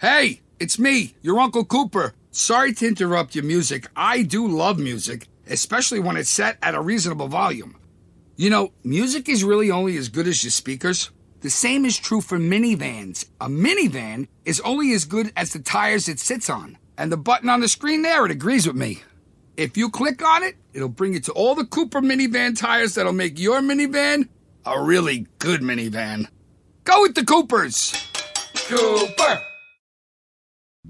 Hey, it's me, your Uncle Cooper. Sorry to interrupt your music. I do love music, especially when it's set at a reasonable volume. You know, music is really only as good as your speakers. The same is true for minivans. A minivan is only as good as the tires it sits on. And the button on the screen there, it agrees with me. If you click on it, it'll bring you to all the Cooper minivan tires that'll make your minivan a really good minivan. Go with the Coopers! Cooper!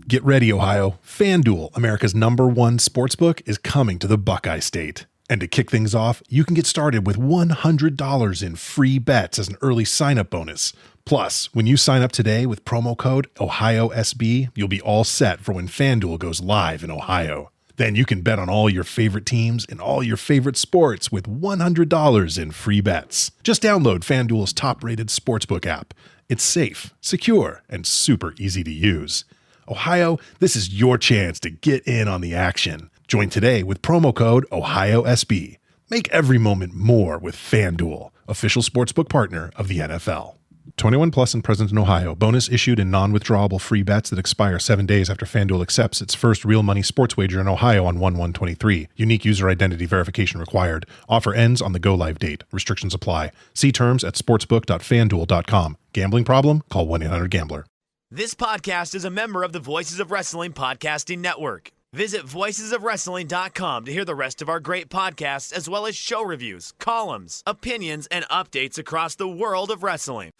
Get ready, Ohio. FanDuel, America's #1 sportsbook, is coming to the Buckeye State. And to kick things off, you can get started with $100 in free bets as an early sign-up bonus. Plus, when you sign up today with promo code OhioSB, you'll be all set for when FanDuel goes live in Ohio. Then you can bet on all your favorite teams and all your favorite sports with $100 in free bets. Just download FanDuel's top-rated sportsbook app. It's safe, secure, and super easy to use. Ohio, this is your chance to get in on the action. Join today with promo code OhioSB. Make every moment more with FanDuel, official sportsbook partner of the NFL. 21 plus and present in Ohio. Bonus issued in non-withdrawable free bets that expire 7 days after FanDuel accepts its first real money sports wager in Ohio on 1/1/23. Unique user identity verification required. Offer ends on the go-live date. Restrictions apply. See terms at sportsbook.fanduel.com. Gambling problem? Call 1-800-GAMBLER. This podcast is a member of the Voices of Wrestling Podcasting Network. Visit voicesofwrestling.com to hear the rest of our great podcasts, as well as show reviews, columns, opinions, and updates across the world of wrestling.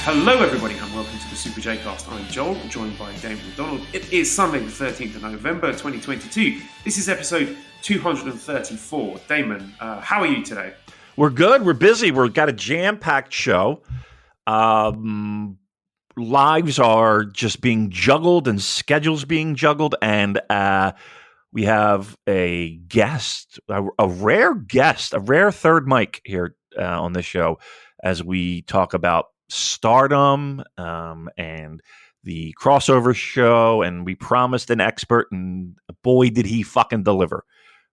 Hello everybody and welcome to the Super J-Cast. I'm Joel, joined by Damon McDonald. It is Sunday the 13th of November 2022. This is episode 234. Damon, how are you today? We're good, we're busy, we've got a jam-packed show. Lives are just being juggled and schedules being juggled, and we have a guest, a rare guest, a rare third mic here on this show as we talk about Stardom and the crossover show, and we promised an expert, and boy did he fucking deliver,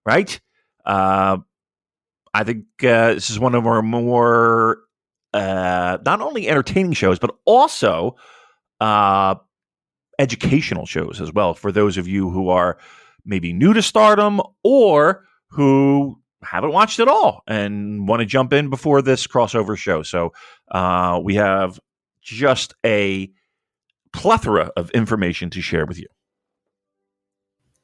right? I think this is one of our more not only entertaining shows but also educational shows as well for those of you who are maybe new to Stardom or who haven't watched it all and want to jump in before this crossover show. So we have just a plethora of information to share with you.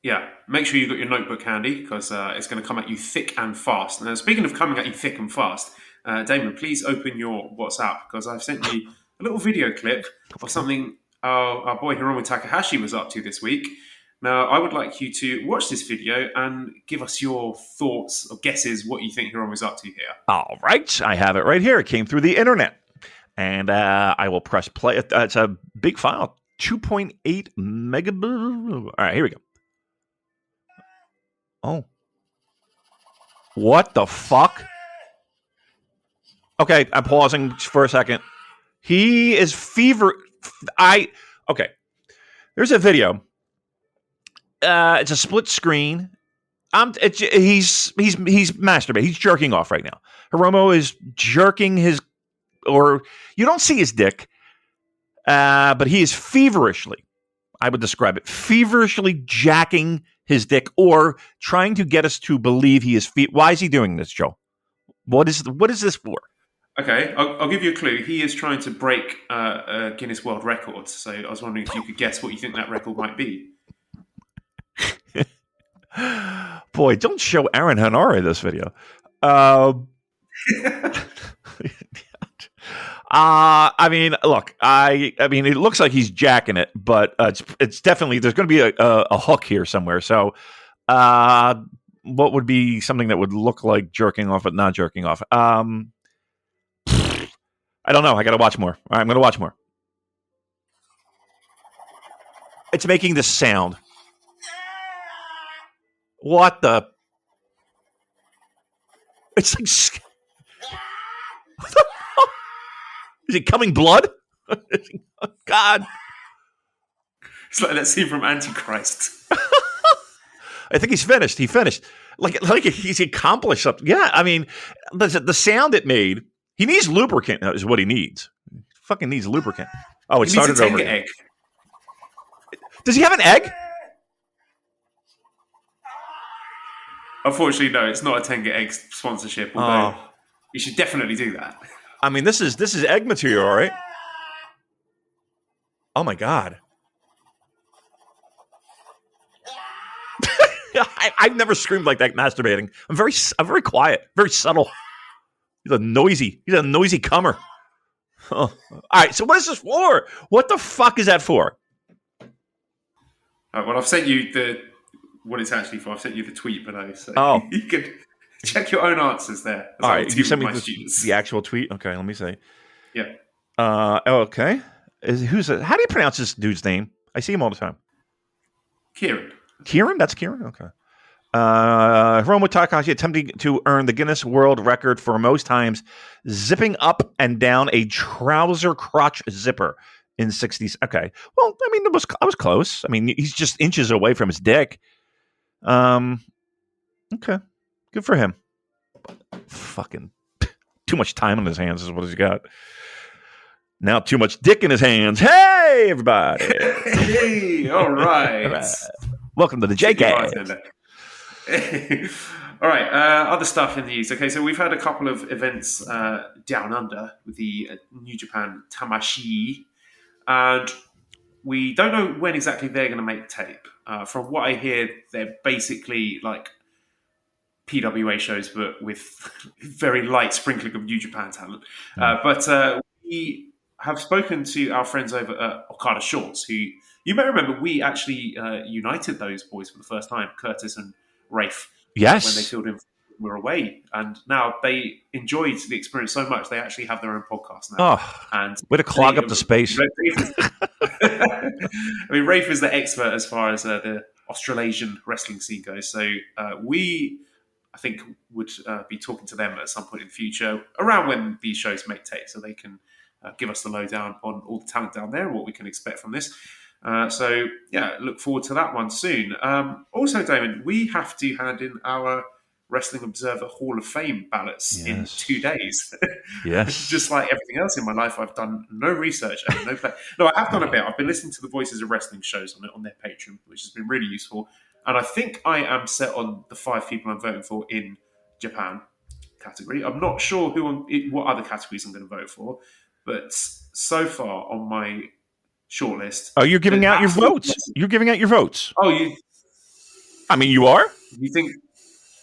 Yeah, make sure you've got your notebook handy because it's going to come at you thick and fast. Now, speaking of coming at you thick and fast, Damon, please open your WhatsApp because I've sent you a little video clip of something our boy Hiromu Takahashi was up to this week. Now, I would like you to watch this video and give us your thoughts or guesses what you think Hiromu's up to here. All right. I have it right here. It came through the internet. And I will press play. It's a big file, 2.8 megabytes. All right, here we go. Oh. What the fuck? Okay, I'm pausing for a second. He is okay. There's a video. It's a split screen. He's masturbating. He's jerking off right now. Hiromu is jerking or you don't see his dick, but he is feverishly, I would describe it, feverishly jacking his dick or trying to get us to believe he is Why is he doing this, Joe? What is this for? Okay, I'll give you a clue. He is trying to break a Guinness World Record. So I was wondering if you could guess what you think that record might be. Boy, don't show Aaron Hanare this video. I mean, look, I mean, it looks like he's jacking it, but it's definitely, there's going to be a hook here somewhere. So, what would be something that would look like jerking off but not jerking off? I don't know. I got to watch more. All right, I'm going to watch more. It's making this sound. What the? It's like. Is it coming blood? God. It's like that scene from Antichrist. I think he's finished. He finished. Like he's accomplished something. Yeah, I mean, the sound it made. He needs lubricant. Is what he needs. He fucking needs lubricant. Oh, it started over. Egg. Does he have an egg? Unfortunately, no. It's not a Tenga egg sponsorship. Although you should definitely do that. I mean, this is egg material, all right? Oh my god. I've never screamed like that masturbating. I'm very quiet, very subtle. He's a noisy comer. Oh. All right, so what is this for? What the fuck is that for? Well, I've sent you what it's actually for. I've sent you the tweet below, so you can check your own answers there. All right, you sent me the actual tweet. Okay, let me see. Yeah. Okay. How do you pronounce this dude's name? I see him all the time. Kieran? That's Kieran? Okay. Hiromu Takahashi attempting to earn the Guinness World Record for most times zipping up and down a trouser crotch zipper in 60s. Okay. Well, I mean, I was close. I mean, he's just inches away from his dick. Okay. Good for him. Fucking too much time on his hands is what he's got. Now too much dick in his hands. Hey, everybody. Hey, all right. All right. Welcome to the JK. All right, other stuff in the news. Okay, so we've had a couple of events down under with the New Japan Tamashii, and we don't know when exactly they're going to make tape. From what I hear, they're basically like PWA shows, but with very light sprinkling of New Japan talent. But we have spoken to our friends over at Okada Shorts, who you may remember we actually united those boys for the first time, Curtis and Rafe. Yes. When they filled in, we were away. And now they enjoyed the experience so much, they actually have their own podcast now. Oh, and way to clog up the space. I mean, Rafe is the expert as far as the Australasian wrestling scene goes. So we, I think, would be talking to them at some point in the future, around when these shows make tape, so they can give us the lowdown on all the talent down there and what we can expect from this. So, look forward to that one soon. Also, Damon, we have to hand in our Wrestling Observer Hall of Fame ballots in 2 days. Yes. Just like everything else in my life, I've done no research and no play. No, I have done a bit. I've been listening to the Voices of Wrestling shows on their Patreon, which has been really useful. And I think I am set on the 5 people I'm voting for in Japan category. I'm not sure what other categories I'm going to vote for, but so far on my shortlist. Oh, you're giving out your votes. You're giving out your votes. Oh, you? I mean, you are. You think?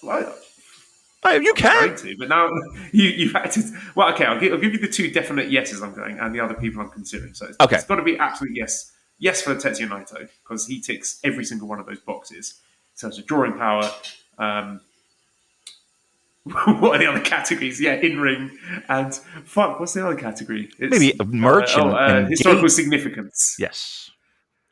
Well, you can. I'm to, but now you've had to. Well, okay. I'll give you the 2 definite yeses I'm going, and the other people I'm considering. So it's got to be absolute yes. Yes for Tetsuya Naito, because he ticks every single one of those boxes in terms of drawing power. What are the other categories? Yeah, in-ring and what's the other category? It's, maybe merch and historical significance. Yes.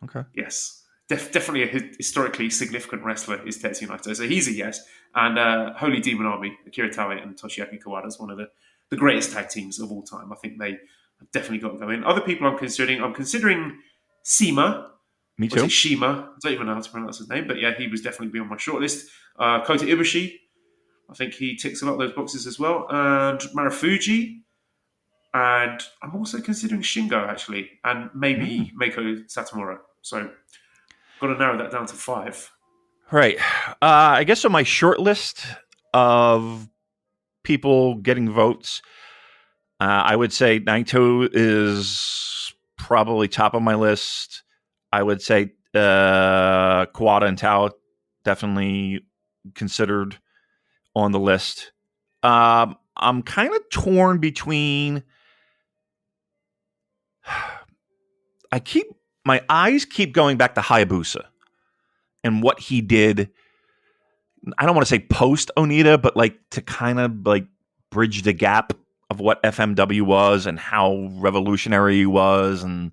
Okay. Yes. Definitely a historically significant wrestler is Tetsuya Naito. So he's a yes. And Holy Demon Army, Akira Taue and Toshiaki Kawada is one of the greatest tag teams of all time. I think they have definitely got to go in. Other people I'm considering Seema. Me too. Shima. I don't even know how to pronounce his name, but yeah, he was definitely on my shortlist. Kota Ibushi. I think he ticks a lot of those boxes as well. And Marufuji. And I'm also considering Shingo, actually. And maybe Meiko Satomura. So, got to narrow that down to 5. Right. I guess on my short list of people getting votes, I would say Naito is probably top of my list. I would say Kawada and Tao definitely considered on the list. I'm kind of torn between. My eyes keep going back to Hayabusa and what he did. I don't want to say post Onita, but like to kind of like bridge the gap of what FMW was and how revolutionary he was, and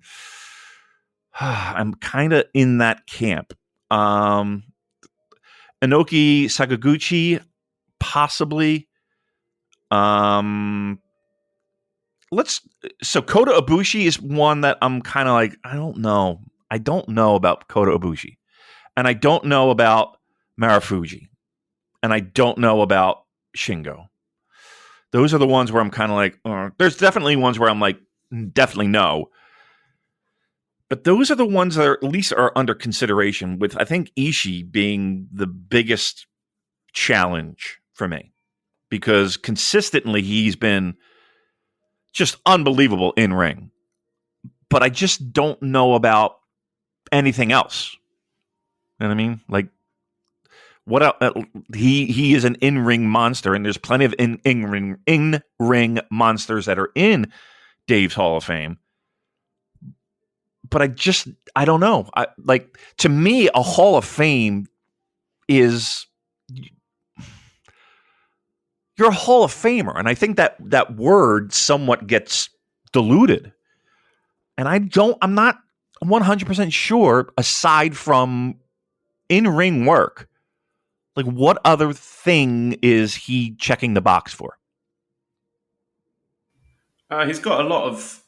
I'm kind of in that camp. Inoki Sakaguchi. Possibly. So Kota Ibushi is one that I'm kind of like, I don't know. I don't know about Kota Ibushi. And I don't know about Marufuji. And I don't know about Shingo. Those are the ones where I'm kind of like, there's definitely ones where I'm like, definitely no. But those are the ones that are, at least are under consideration, with I think Ishii being the biggest challenge for me. Because consistently he's been just unbelievable in ring. But I just don't know about anything else. You know what I mean? Like, what else? He is an in-ring monster, and there's plenty of in-ring monsters that are in Dave's Hall of Fame. But I don't know. To me, a Hall of Fame is, you're a Hall of Famer, and I think that word somewhat gets diluted. And I'm not 100% sure, aside from in-ring work, like, what other thing is he checking the box for? He's got a lot of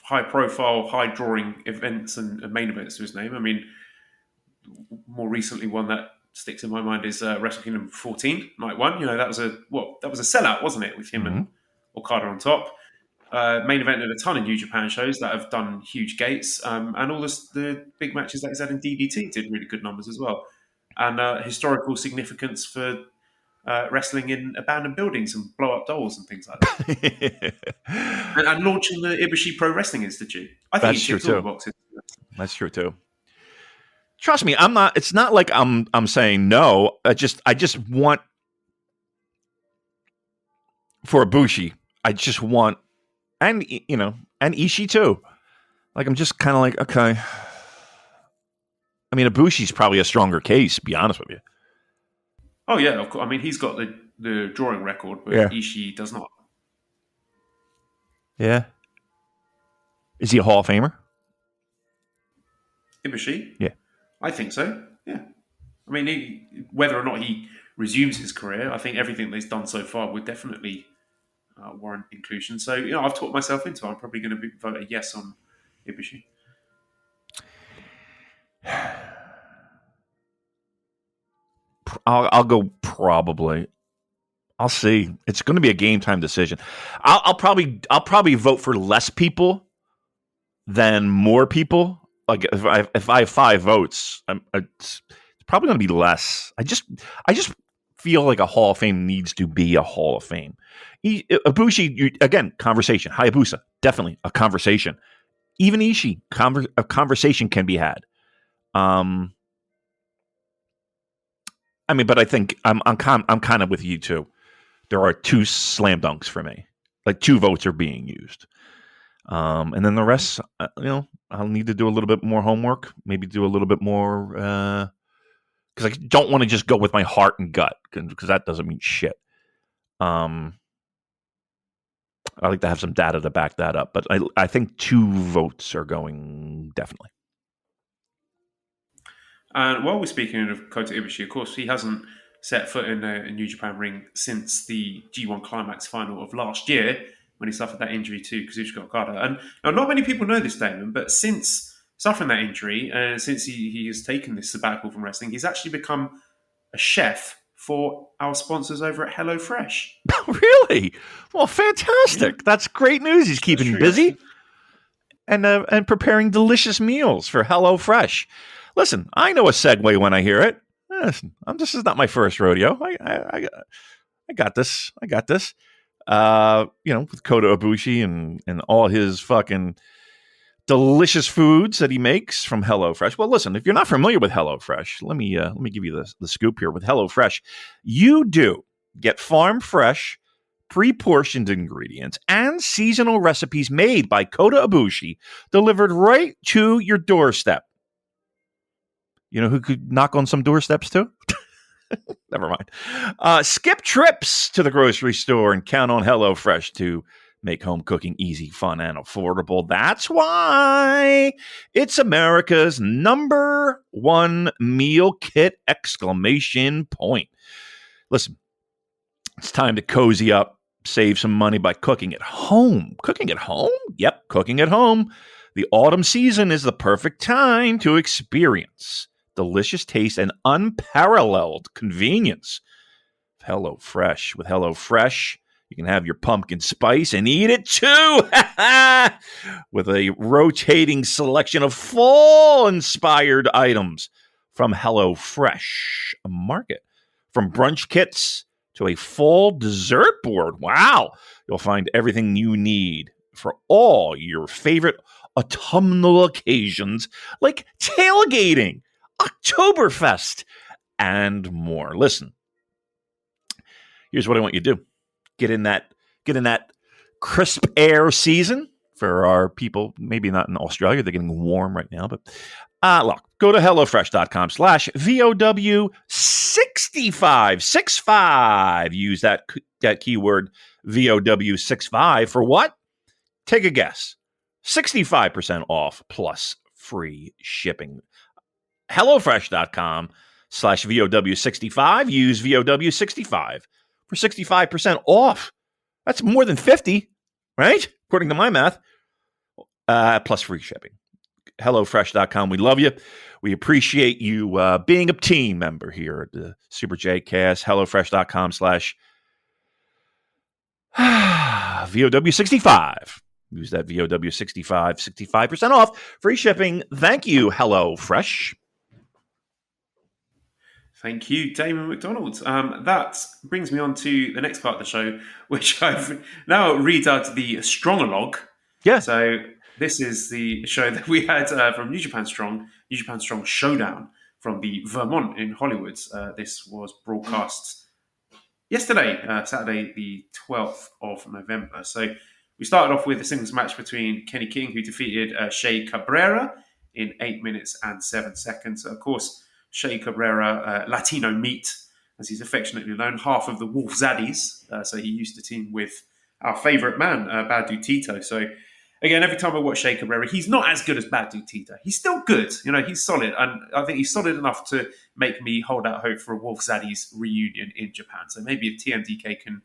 high-profile, high-drawing events and main events to his name. I mean, more recently, one that sticks in my mind is Wrestle Kingdom 14, Night 1. You know, that was a sellout, wasn't it, with him and Okada on top. Main event at a ton of New Japan shows that have done huge gates, and all the big matches that he's had in DDT did really good numbers as well. And historical significance for wrestling in abandoned buildings and blow-up dolls and things like that. and launching the Ibushi Pro Wrestling Institute. I think he ticks all the boxes. That's true too. Trust me, I'm not. It's not like I'm saying no. I just want, for Ibushi, I just want, and and Ishii too. Like, I'm just kind of like, okay. I mean, Ibushi's probably a stronger case, to be honest with you. Oh yeah, of course. I mean, he's got the drawing record, but Ishii does not. Yeah. Is he a Hall of Famer? Ibushi? Yeah. I think so, yeah. I mean, whether or not he resumes his career, I think everything that he's done so far would definitely warrant inclusion. So, I've talked myself into it. I'm probably going to vote a yes on Ibushi. I'll go probably. I'll see. It's going to be a game time decision. I'll probably vote for less people than more people. Like, if I have 5 votes, it's probably going to be less. I just feel like a Hall of Fame needs to be a Hall of Fame. Ibushi, again, conversation. Hayabusa, definitely a conversation. Even Ishii, a conversation can be had. I mean, but I think I'm kind of with you too. There are 2 slam dunks for me. Like, 2 votes are being used. And then the rest, I'll need to do a little bit more homework. Maybe do a little bit more, because I don't want to just go with my heart and gut, because that doesn't mean shit. I like to have some data to back that up. But I think 2 votes are going, definitely. And while we're speaking of Kota Ibushi, of course, he hasn't set foot in a New Japan ring since the G1 Climax final of last year, when he suffered that injury to Kazuchika Okada. And now, not many people know this, Damon, but since suffering that injury, since he has taken this sabbatical from wrestling, he's actually become a chef for our sponsors over at HelloFresh. Really? Well, fantastic. Yeah. That's great news. He's keeping busy and preparing delicious meals for HelloFresh. Listen, I know a segue when I hear it. Listen, this is not my first rodeo. I got this. I got this. With Kota Ibushi and all his fucking delicious foods that he makes from HelloFresh. Well, listen, if you're not familiar with HelloFresh, let me give you the scoop here. With HelloFresh, you do get farm fresh, pre-portioned ingredients and seasonal recipes made by Kota Ibushi delivered right to your doorstep. You know who could knock on some doorsteps too? Never mind. Skip trips to the grocery store and count on HelloFresh to make home cooking easy, fun, and affordable. That's why it's America's #1 meal kit! Exclamation point. Listen, it's time to cozy up, save some money by cooking at home. Cooking at home? Yep, cooking at home. The autumn season is the perfect time to experience delicious taste and unparalleled convenience. HelloFresh. With HelloFresh, you can have your pumpkin spice and eat it too. With a rotating selection of fall-inspired items from HelloFresh Market. From brunch kits to a fall dessert board. Wow. You'll find everything you need for all your favorite autumnal occasions like tailgating, Oktoberfest, and more. Listen, here's what I want you to do. Get in that crisp air season for our people, maybe not in Australia. They're getting warm right now, but look, go to HelloFresh.com/VOW65. Use that keyword VOW65 for what? Take a guess. 65% off plus free shipping. HelloFresh.com/VOW65. Use VOW65 for 65% off. That's more than 50, right? According to my math. Plus free shipping. HelloFresh.com. We love you. We appreciate you being a team member here at the Super J Cast. HelloFresh.com/VOW65. Use that VOW65, 65% off. Free shipping. Thank you, HelloFresh. Thank you, Damon McDonald. That brings me on to the next part of the show, which I've now redubbed the Strongalog. Yeah. So this is the show that we had from New Japan Strong Showdown from the Vermont in Hollywood. This was broadcast yesterday, Saturday, the 12th of November. So we started off with a singles match between Kenny King, who defeated Shea Cabrera in 8 minutes and 7 seconds. So of course, Shea Cabrera, Latino meat, as he's affectionately known, half of the Wolf Zaddies. So he used to team with our favourite man, Bad Dude Tito. So again, every time I watch Shea Cabrera, he's not as good as Bad Dude Tito. He's still good. You know, he's solid. And I think he's solid enough to make me hold out hope for a Wolf Zaddies reunion in Japan. So maybe if TMDK can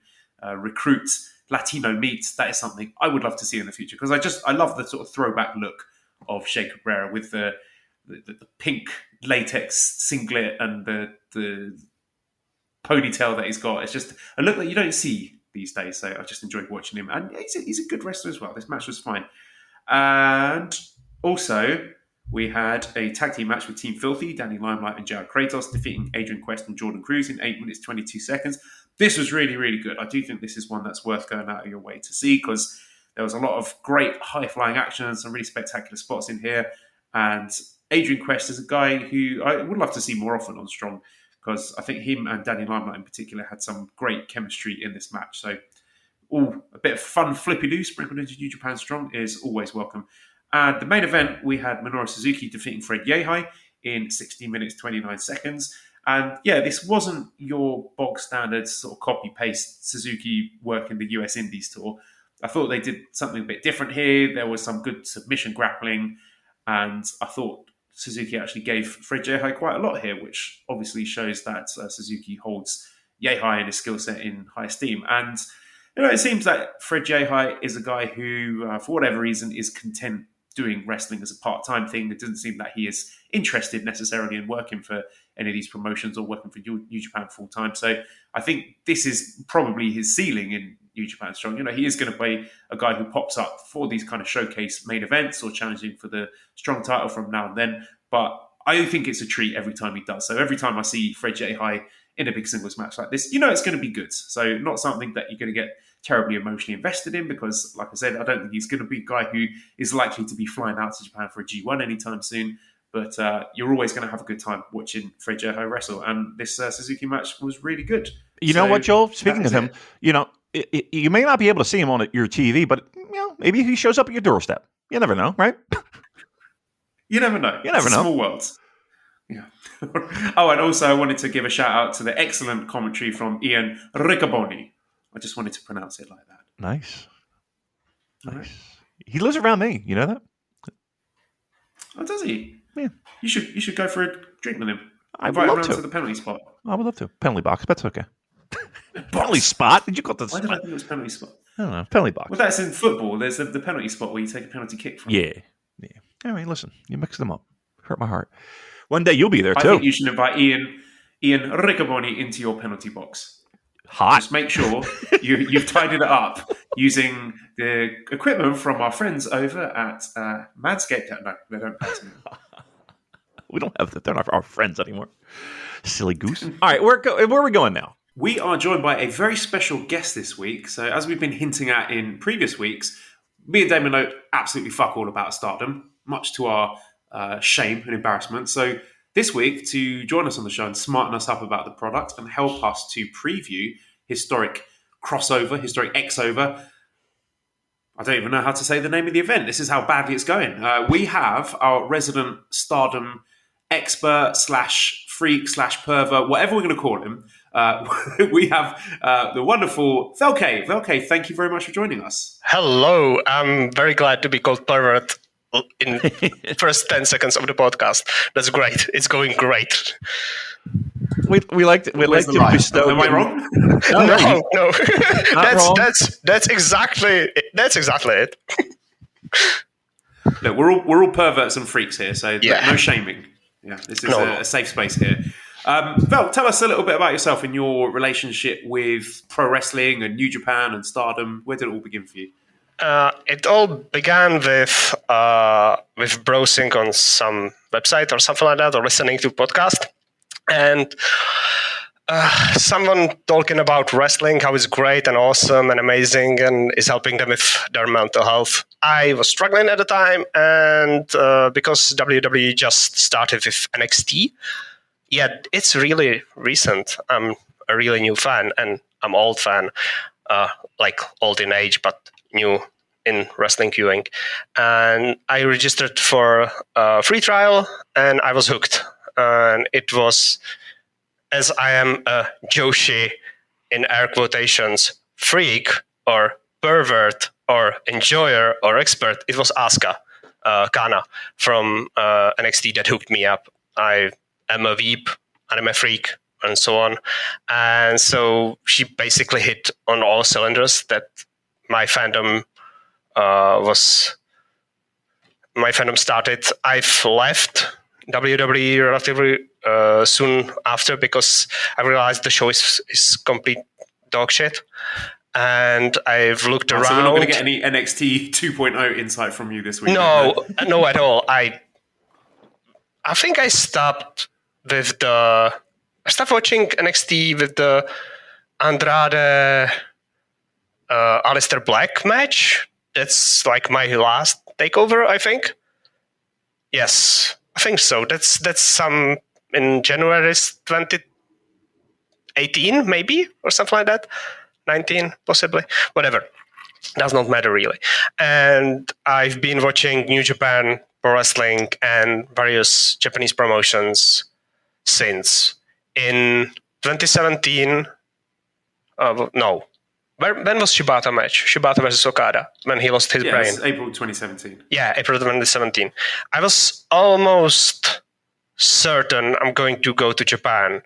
recruit Latino meat, that is something I would love to see in the future. Because I love the sort of throwback look of Shea Cabrera with the pink latex singlet and the ponytail that he's got. It's just a look that you don't see these days. So I just enjoyed watching him. And he's a good wrestler as well. This match was fine. And also, we had a tag team match with Team Filthy, Danny Limelight and Jared Kratos, defeating Adrian Quest and Jordan Cruz in 8 minutes, 22 seconds. This was really, really good. I do think this is one that's worth going out of your way to see because there was a lot of great high-flying action and some really spectacular spots in here. And Adrian Quest is a guy who I would love to see more often on Strong because I think him and Danny Limelight in particular had some great chemistry in this match. So a bit of fun flippy-doo sprinkled into New Japan Strong is always welcome. And the main event, we had Minoru Suzuki defeating Fred Yehi in 16 minutes, 29 seconds. And yeah, this wasn't your bog standard sort of copy-paste Suzuki work in the US Indies tour. I thought they did something a bit different here. There was some good submission grappling. And I thought Suzuki actually gave Fred Yehi quite a lot here, which obviously shows that Suzuki holds Yehi and his skill set in high esteem. And it seems that Fred Yehi is a guy who, for whatever reason, is content doing wrestling as a part-time thing. It doesn't seem that he is interested necessarily in working for any of these promotions or working for New Japan full-time. So I think this is probably his ceiling in New Japan Strong. He is going to be a guy who pops up for these kind of showcase main events or challenging for the Strong title from now and then. But I think it's a treat every time he does. So every time I see Fred Yehi in a big singles match like this, it's going to be good. So not something that you're going to get terribly emotionally invested in because, like I said, I don't think he's going to be a guy who is likely to be flying out to Japan for a G1 anytime soon. But you're always going to have a good time watching Fred Yehi wrestle. And this Suzuki match was really good. You know what, Joel? Speaking of him, you may not be able to see him on your TV, but maybe he shows up at your doorstep. You never know, right? You never know. It's a small world. Yeah. Oh, and also I wanted to give a shout out to the excellent commentary from Ian Riccaboni. I just wanted to pronounce it like that. Nice. Right. He lives around me. You know that? Oh, does he? Yeah. You should go for a drink with him. I would Invite him love around to the penalty spot. I would love to. Penalty box. That's okay. Penalty spot? Did you call it the Why spot? did I think it was penalty spot? I don't know. Penalty box. Well, that's in football. There's the penalty spot where you take a penalty kick from. Yeah. Anyway, listen, you mix them up. Hurt my heart. One day you'll be there too. I think you should invite Ian Riccaboni into your penalty box. Hot. Just make sure you've tidied it up using the equipment from our friends over at Manscaped. No, they don't pay us anymore. We don't have that. They're not our friends anymore. Silly goose. All right, where are we going now? We are joined by a very special guest this week. So as we've been hinting at in previous weeks, me and Damon know absolutely fuck all about Stardom, much to our shame and embarrassment. So this week, to join us on the show and smarten us up about the product and help us to preview historic crossover, historic X-over, I don't even know how to say the name of the event. This is how badly it's going. We have our resident Stardom expert / freak / pervert, whatever we're going to call him. We have the wonderful Velke. Velke, thank you very much for joining us. Hello, I'm very glad to be called pervert in first 10 seconds of the podcast. That's great. It's going great. We like to bestow. Am I wrong? No. wrong. That's exactly it. Look, we're all perverts and freaks here, so Yeah. no shaming. Yeah, this is a safe space here. Vel, tell us a little bit about yourself and your relationship with pro wrestling and New Japan and Stardom. Where did it all begin for you? It all began with browsing on some website or something like that, or listening to a podcast, and someone talking about wrestling, how it's great and awesome and amazing, and is helping them with their mental health. I was struggling at the time, and because WWE just started with NXT, yet it's really recent. I'm a really new fan, and I'm old fan, like old in age, but new in wrestling viewing. And I registered for a free trial, and I was hooked. And it was, as I am a Joshi, in air quotations, freak or pervert or enjoyer or expert, it was Asuka Kana from NXT that hooked me up. I am a weep, I'm a freak, and so on. And so she basically hit on all cylinders that my fandom started. I've left WWE relatively soon after because I realized the show is complete dog shit. And I've looked around. So we're not going to get any NXT 2.0 insight from you this week. No, at all. I think I stopped watching NXT with the Andrade Aleister Black match. That's like my last takeover, I think. Yes, I think so. That's some in January 2018, maybe, or something like that. 19, possibly. Whatever. Does not matter, really. And I've been watching New Japan Pro Wrestling and various Japanese promotions since. In 2017, no. When was Shibata match? Shibata versus Okada, when he lost his brain. April 2017. Yeah, April 2017. I was almost certain I'm going to go to Japan.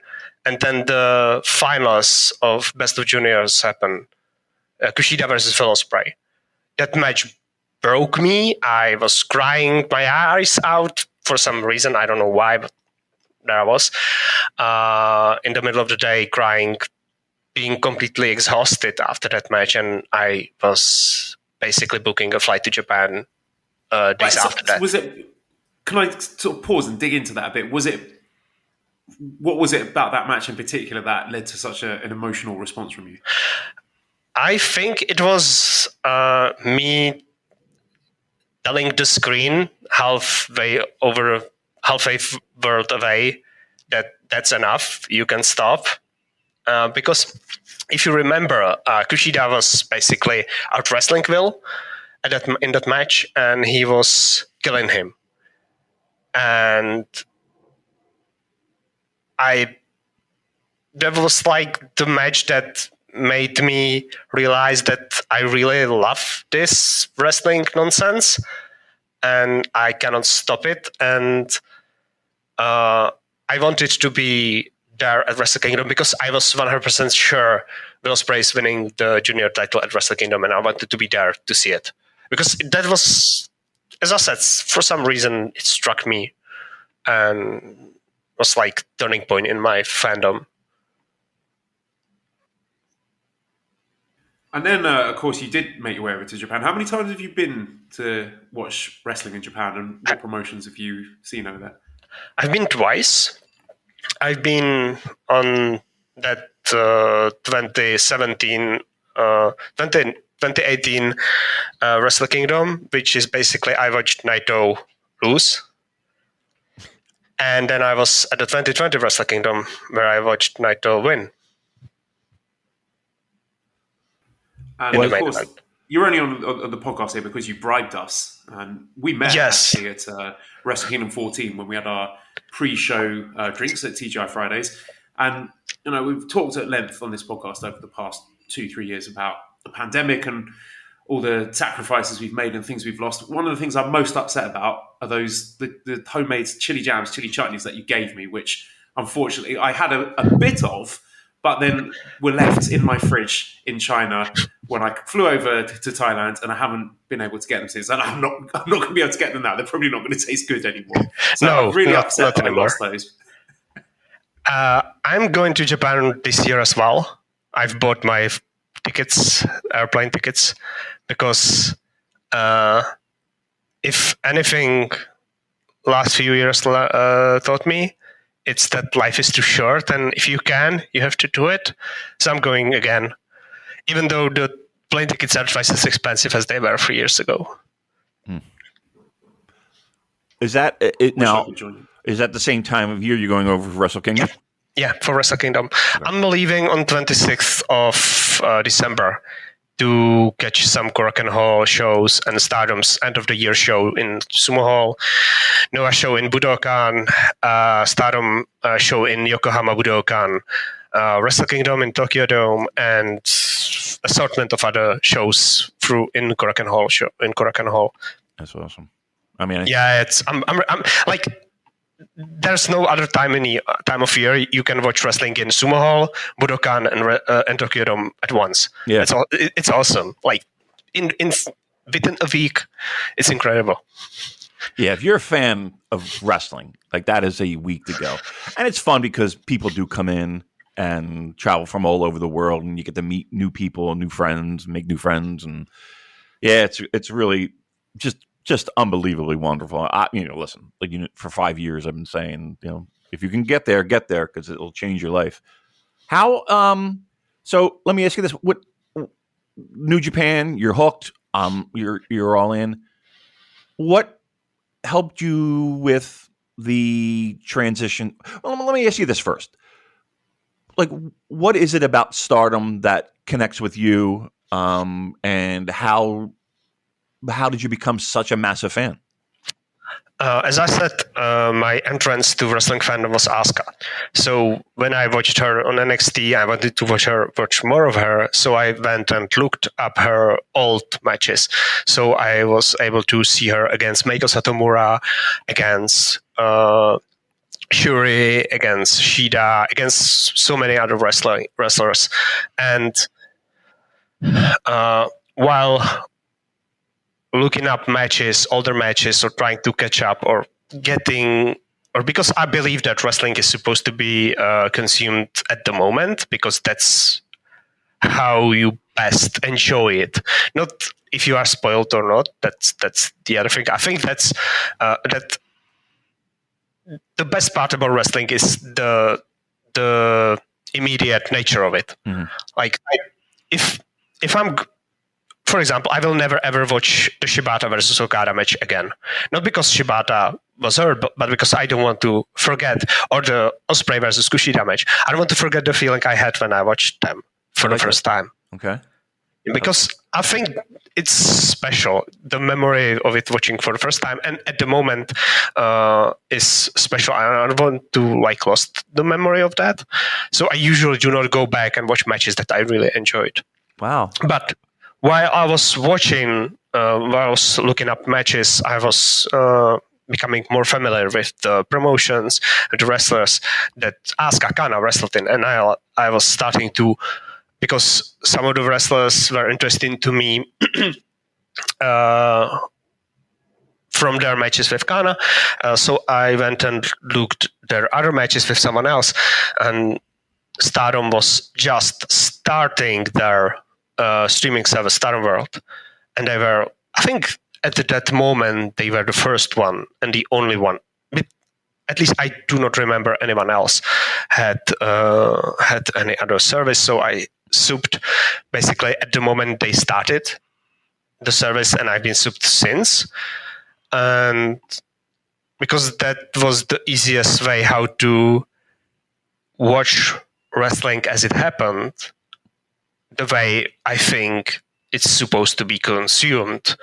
And then the finals of Best of Juniors happened. Kushida versus Phil Ospreay. That match broke me. I was crying my eyes out for some reason. I don't know why, but there I was. In the middle of the day, crying, being completely exhausted after that match, and I was basically booking a flight to Japan days after that. Can I sort of pause and dig into that a bit? What was it about that match in particular that led to such an emotional response from you? I think it was me telling the screen halfway world away that that's enough, you can stop. Because if you remember, Kushida was basically out wrestling Will in that match, and he was killing him. And that was like the match that made me realize that I really love this wrestling nonsense, and I cannot stop it. And I wanted to be there at Wrestle Kingdom because I was 100% sure Will Ospreay is winning the junior title at Wrestle Kingdom, and I wanted to be there to see it because that was as I said, for some reason it struck me and was like turning point in my fandom. And then, of course, you did make your way over to Japan. How many times have you been to watch wrestling in Japan, and what promotions have you seen over there? I've been twice. I've been on that 2017, 2018 Wrestle Kingdom, which is basically I watched Naito lose. And then I was at the 2020 Wrestle Kingdom, where I watched Naito win. And of course, you're only on the podcast here because you bribed us, and we met actually at Wrestle Kingdom 14 when we had our pre-show drinks at TGI Fridays. And we've talked at length on this podcast over the past 2-3 years about the pandemic and all the sacrifices we've made and things we've lost. One of the things I'm most upset about are the homemade chili jams, chili chutneys that you gave me, which unfortunately I had a bit of, but then were left in my fridge in China when I flew over to Thailand, and I haven't been able to get them since. And I'm not going to be able to get them now. They're probably not going to taste good anymore. So I'm really upset that I lost those. I'm going to Japan this year as well. I've bought my tickets, airplane tickets, because if anything last few years taught me, it's that life is too short, and if you can, you have to do it. So I'm going again, even though the plane tickets are twice as expensive as they were 3 years ago. Is that it now? Is that the same time of year you're going over for Wrestle Kingdom? Yeah, for Wrestle Kingdom. Okay. I'm leaving on 26th of December to catch some Korakuen Hall shows and Stardom's end of the year show in Sumo Hall, Noah show in Budokan, Stardom show in Yokohama Budokan, Wrestle Kingdom in Tokyo Dome, and assortment of other shows in Korakuen Hall. That's awesome. I mean, I'm like, there's no other time of year you can watch wrestling in Sumo Hall, Budokan, and Tokyo Dome at once. Yeah, it's awesome. Like within a week, it's incredible. Yeah, if you're a fan of wrestling, like that is a week to go, and it's fun because people do come in and travel from all over the world, and you get to meet new people, new friends, make new friends, and yeah, it's really just unbelievably wonderful. Listen, for 5 years I've been saying, if you can get there because it'll change your life. How? So let me ask you this: what New Japan? You're hooked. You're all in. What helped you with the transition? Well, let me ask you this first. Like, what is it about Stardom that connects with you? And how did you become such a massive fan? As I said, my entrance to wrestling fandom was Asuka. So when I watched her on NXT, I wanted to watch more of her. So I went and looked up her old matches. So I was able to see her against Meiko Satomura, against Shuri, against Shida, against so many other wrestlers. And while looking up older matches, or trying to catch up, or because I believe that wrestling is supposed to be consumed at the moment, because that's how you best enjoy it. Not if you are spoiled or not. That's the other thing. I think that's that the best part about wrestling is the immediate nature of it. Mm-hmm. Like if I'm, for example, I will never ever watch the Shibata versus Okada match again. Not because Shibata was hurt, but because I don't want to forget, or the Ospreay versus Kushida match. I don't want to forget the feeling I had when I watched them for the first time. Okay. Because I think it's special. The memory of it watching for the first time, and at the moment, is special. I don't want to lost the memory of that. So I usually do not go back and watch matches that I really enjoyed. Wow. But while I was watching, while I was looking up matches, I was becoming more familiar with the promotions, the wrestlers that Asuka Kana wrestled in, and I was starting to, because some of the wrestlers were interesting to me from their matches with Kana. So I went and looked their other matches with someone else, and Stardom was just starting their streaming service, Stardom World, and they were, I think, at that moment they were the first one and the only one. At least I do not remember anyone else had any other service. So I subbed basically at the moment they started the service, and I've been subbed since. And because that was the easiest way how to watch wrestling as it happened, the way I think it's supposed to be consumed,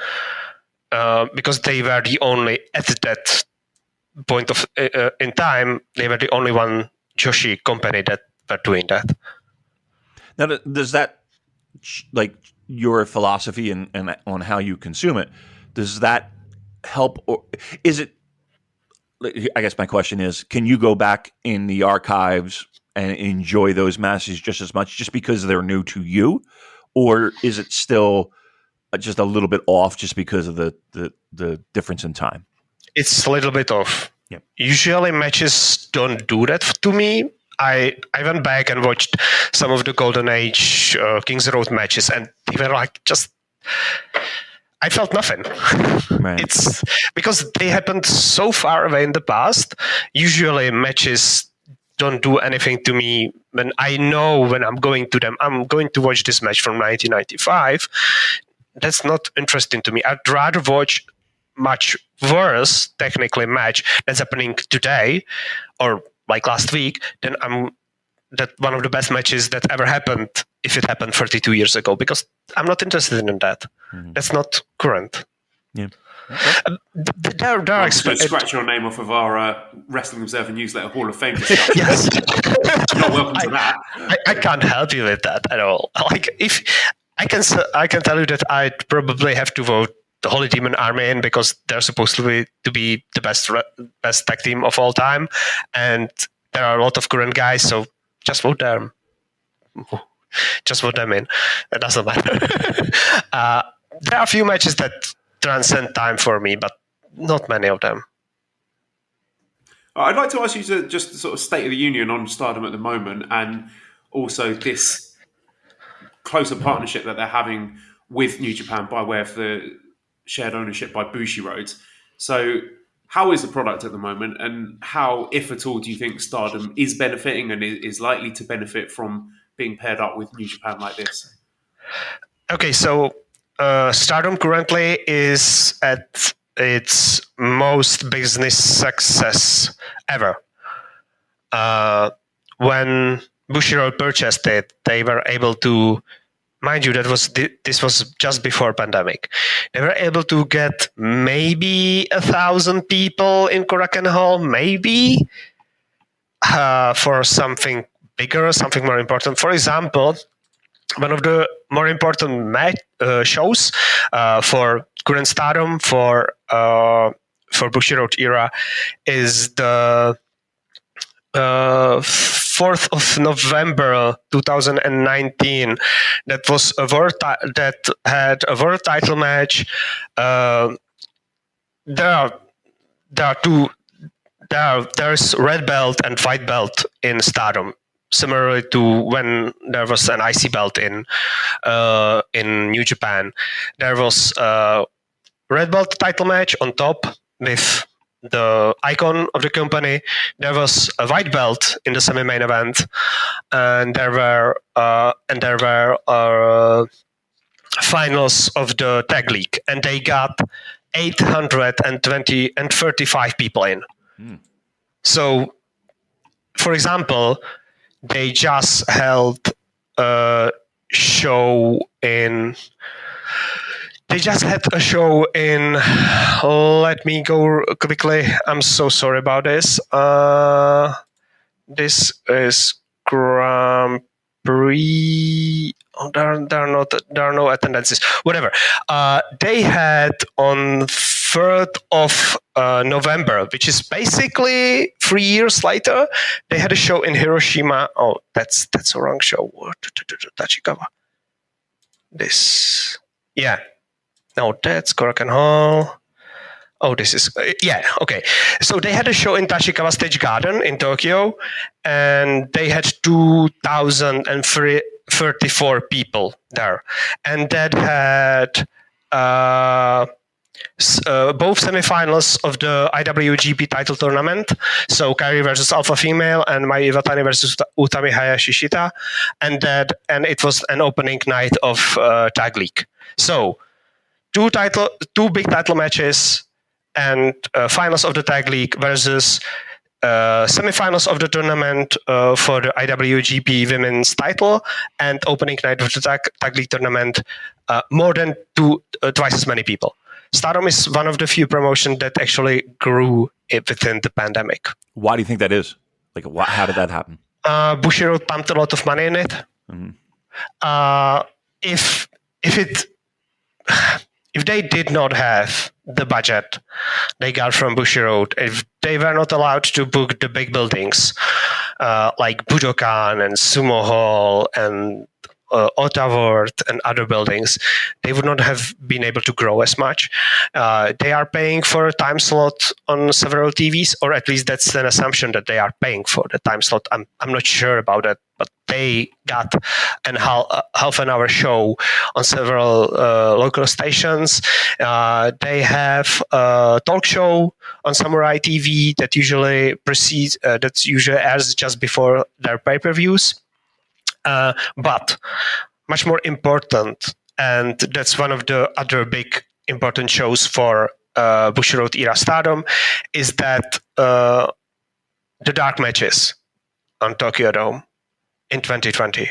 because they were the only, at that point of in time, they were the only one Joshi company that were doing that. Now, does that, like your philosophy and on how you consume it, does that help, or is it? I guess my question is, can you go back in the archives and enjoy those matches just as much, just because they're new to you, or is it still just a little bit off just because of the difference in time? It's a little bit off. Yep. Usually matches don't do that to me. I went back and watched some of the Golden Age Kings Road matches, and they were like just, I felt nothing. Right. It's because they happened so far away in the past. Usually matches don't do anything to me when I know when I'm going to them. I'm going to watch this match from 1995. That's not interesting to me. I'd rather watch much worse technically match that's happening today or like last week than that one of the best matches that ever happened if it happened 32 years ago, because I'm not interested in that. Mm-hmm. That's not current. Yeah. Okay. There are scratch your name off of our Wrestling Observer newsletter Hall of Fame discussion. Yes. You're not welcome to that. I can't help you with that at all. Like, if I can tell you that I'd probably have to vote the Holy Demon Army in, because they're supposed to be the best tag team of all time, and there are a lot of current guys, so just vote them. Just vote them in. It doesn't matter. There are a few matches that transcend time for me, but not many of them. I'd like to ask you to just sort of state of the union on Stardom at the moment, and also this closer partnership that they're having with New Japan by way of the shared ownership by Bushiroad. So how is the product at the moment, and how, if at all, do you think Stardom is benefiting and is likely to benefit from being paired up with New Japan like this? Okay, so Stardom currently is at its most business success ever. When Bushiroad purchased it, they were able to, mind you, this was just before pandemic. They were able to get maybe 1,000 people in Korakuen Hall, maybe, for something bigger, something more important. For example, one of the more important shows for current Stardom for Bushiroad era is the 4th of November 2019. That was that had a world title match. There's red belt and white belt in Stardom, similarly to when there was an IC belt in New Japan. There was a red belt title match on top with the icon of the company. There was a white belt in the semi-main event, and there were finals of the tag league, and they got 835 people in. So, for example, they just held a show in. They just had a show in. Let me go quickly. I'm so sorry about this. This is Grand Prix. Oh, there are no attendances. Whatever. They had on 3rd of November, which is basically 3 years later. They had a show in Hiroshima. Oh, that's a wrong show. Tachikawa. This. Yeah. No, that's Korakuen Hall. Oh, this is okay. So they had a show in Tashikawa Stage Garden in Tokyo, and they had 2,034 people there, and that had both semifinals of the IWGP title tournament. So Kairi versus Alpha Female and Mai Iwatani versus Utami Hayashishita, and it was an opening night of Tag League. So two big title matches and finals of the Tag League versus semifinals of the tournament for the IWGP Women's title and opening night of the Tag League tournament. More than twice as many people. Stardom is one of the few promotions that actually grew within the pandemic. Why do you think that is? Like, how did that happen? Bushiroad pumped a lot of money in it. Mm-hmm. If they did not have the budget they got from Bushiroad, if they were not allowed to book the big buildings like Budokan and Sumo Hall and Otavort and other buildings, they would not have been able to grow as much. They are paying for a time slot on several TVs, or at least that's an assumption that they are paying for the time slot. I'm not sure about that, but they got half an hour show on several local stations. They have a talk show on Samurai TV that usually airs just before their pay-per-views. But much more important, and that's one of the other big important shows for Bushiroad era Stardom, is that the dark matches on Tokyo Dome in 2020.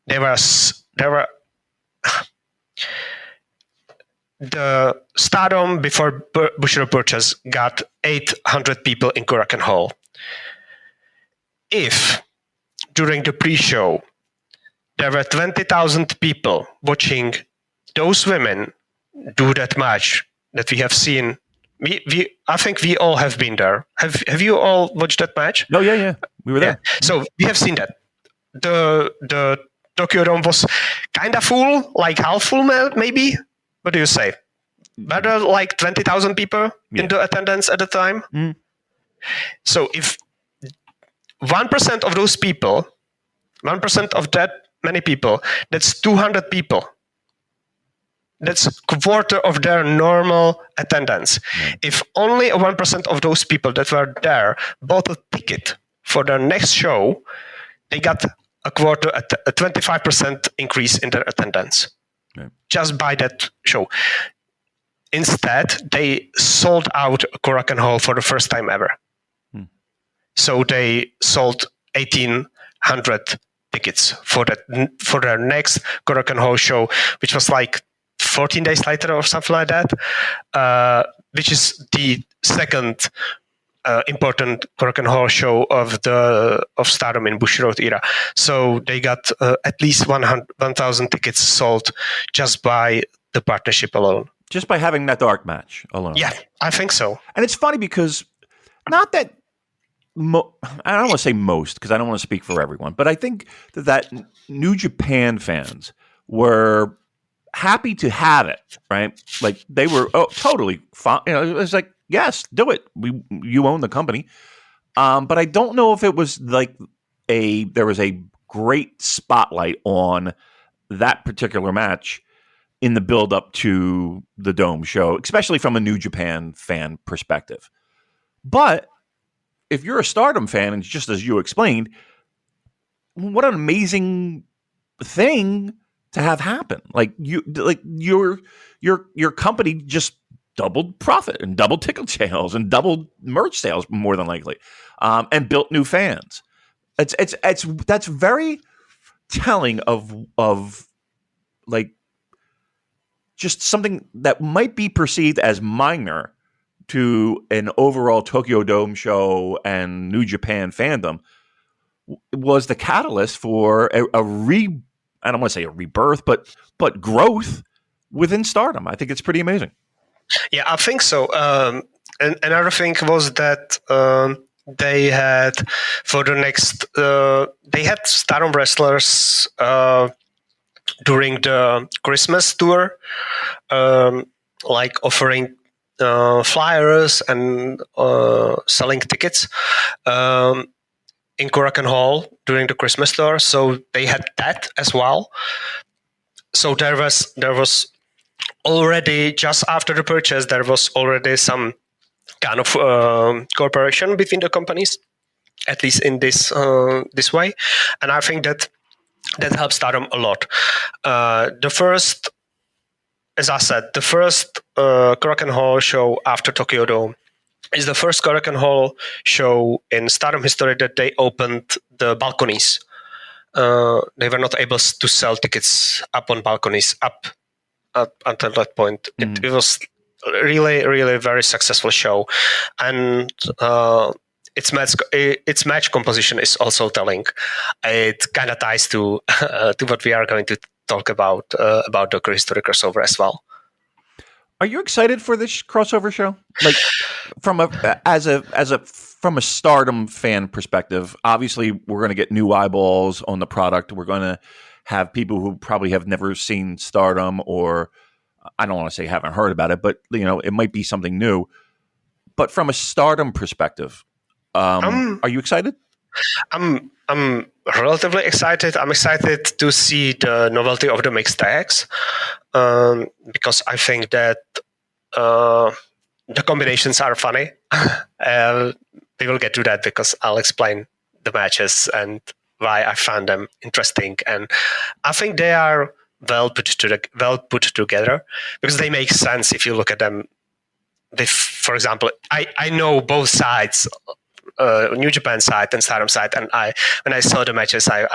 There were the Stardom before Bushiroad purchase got 800 people in Korakuen Hall. If during the pre-show there were 20,000 people watching those women do that match that we have seen, I think we all have been there. Have you all watched that match? No, yeah, we were there. Yeah. So we have seen that. The Tokyo Dome was kind of full, like half full maybe. What do you say? Were there like 20,000 people in the attendance at the time? Mm. So if 1% of those people, 1% of that many people, that's 200 people. That's a quarter of their normal attendance. Mm. If only 1% of those people that were there bought a ticket for their next show, they got a 25% increase in their attendance. Right. Just by that show. Instead, they sold out Korakuen Hall for the first time ever. So they sold 1,800 tickets for their next Korakuen Hall show, which was like 14 days later or something like that, which is the second important Korakuen Hall show of Stardom in Bushiroad era. So they got at least 1,000 tickets sold just by the partnership alone. Just by having that dark match alone. Yeah, I think so. And it's funny because not that I don't want to say most because I don't want to speak for everyone, but I think that New Japan fans were happy to have it, right? Like they were totally fine. You know, it was like, yes, do it. You own the company. But I don't know if it was like there was a great spotlight on that particular match in the build up to the Dome show, especially from a New Japan fan perspective. But if you're a Stardom fan, and just as you explained, what an amazing thing to have happen! Like your company just doubled profit and doubled ticket sales and doubled merch sales more than likely, and built new fans. That's very telling of like just something that might be perceived as minor to an overall Tokyo Dome show and New Japan fandom was the catalyst for I don't want to say a rebirth, but growth within Stardom. I think it's pretty amazing. Yeah, I think so. And another thing was that they had for the next they had Stardom wrestlers during the Christmas tour, like offering flyers and selling tickets in Korakuen Hall during the Christmas tour. So they had that as well. So there was already, just after the purchase, there was already some kind of cooperation between the companies, at least in this way, and I think that helps Stardom a lot. The first, as I said, the first Korakuen Hall show after Tokyo Dome is the first Korakuen Hall show in Stardom history that they opened the balconies. They were not able to sell tickets up on balconies up until that point. It was really, really very successful show, and its match composition is also telling. It kind of ties to what we are going to talk about the history crossover as well. Are you excited for this crossover show? Like from a Stardom fan perspective, obviously we're going to get new eyeballs on the product. We're going to have people who probably have never seen Stardom, or I don't want to say haven't heard about it, but it might be something new. But from a Stardom perspective, are you excited? I'm relatively excited. I'm excited to see the novelty of the mixed tags, because I think that the combinations are funny. We will get to that because I'll explain the matches and why I found them interesting, and I think they are well put together because they make sense if you look at them. For example, I know both sides. New Japan side and Stardom side, and when I saw the matches, I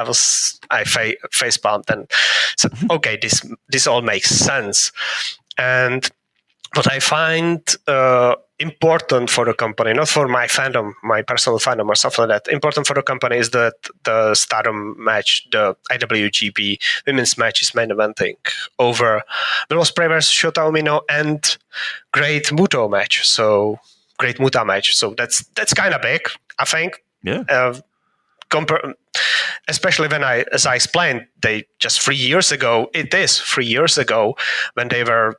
face palmed and said, okay, this all makes sense. And what I find important for the company, not for my fandom, my personal fandom or something like that, important for the company is that the Stardom match, the IWGP women's match, is main eventing over Willow Sprayers, Shota Umino, and Great Muto match. So Great Muta match. So that's kind of big, I think. Yeah. Especially as I explained, they just 3 years ago. It is 3 years ago when they were.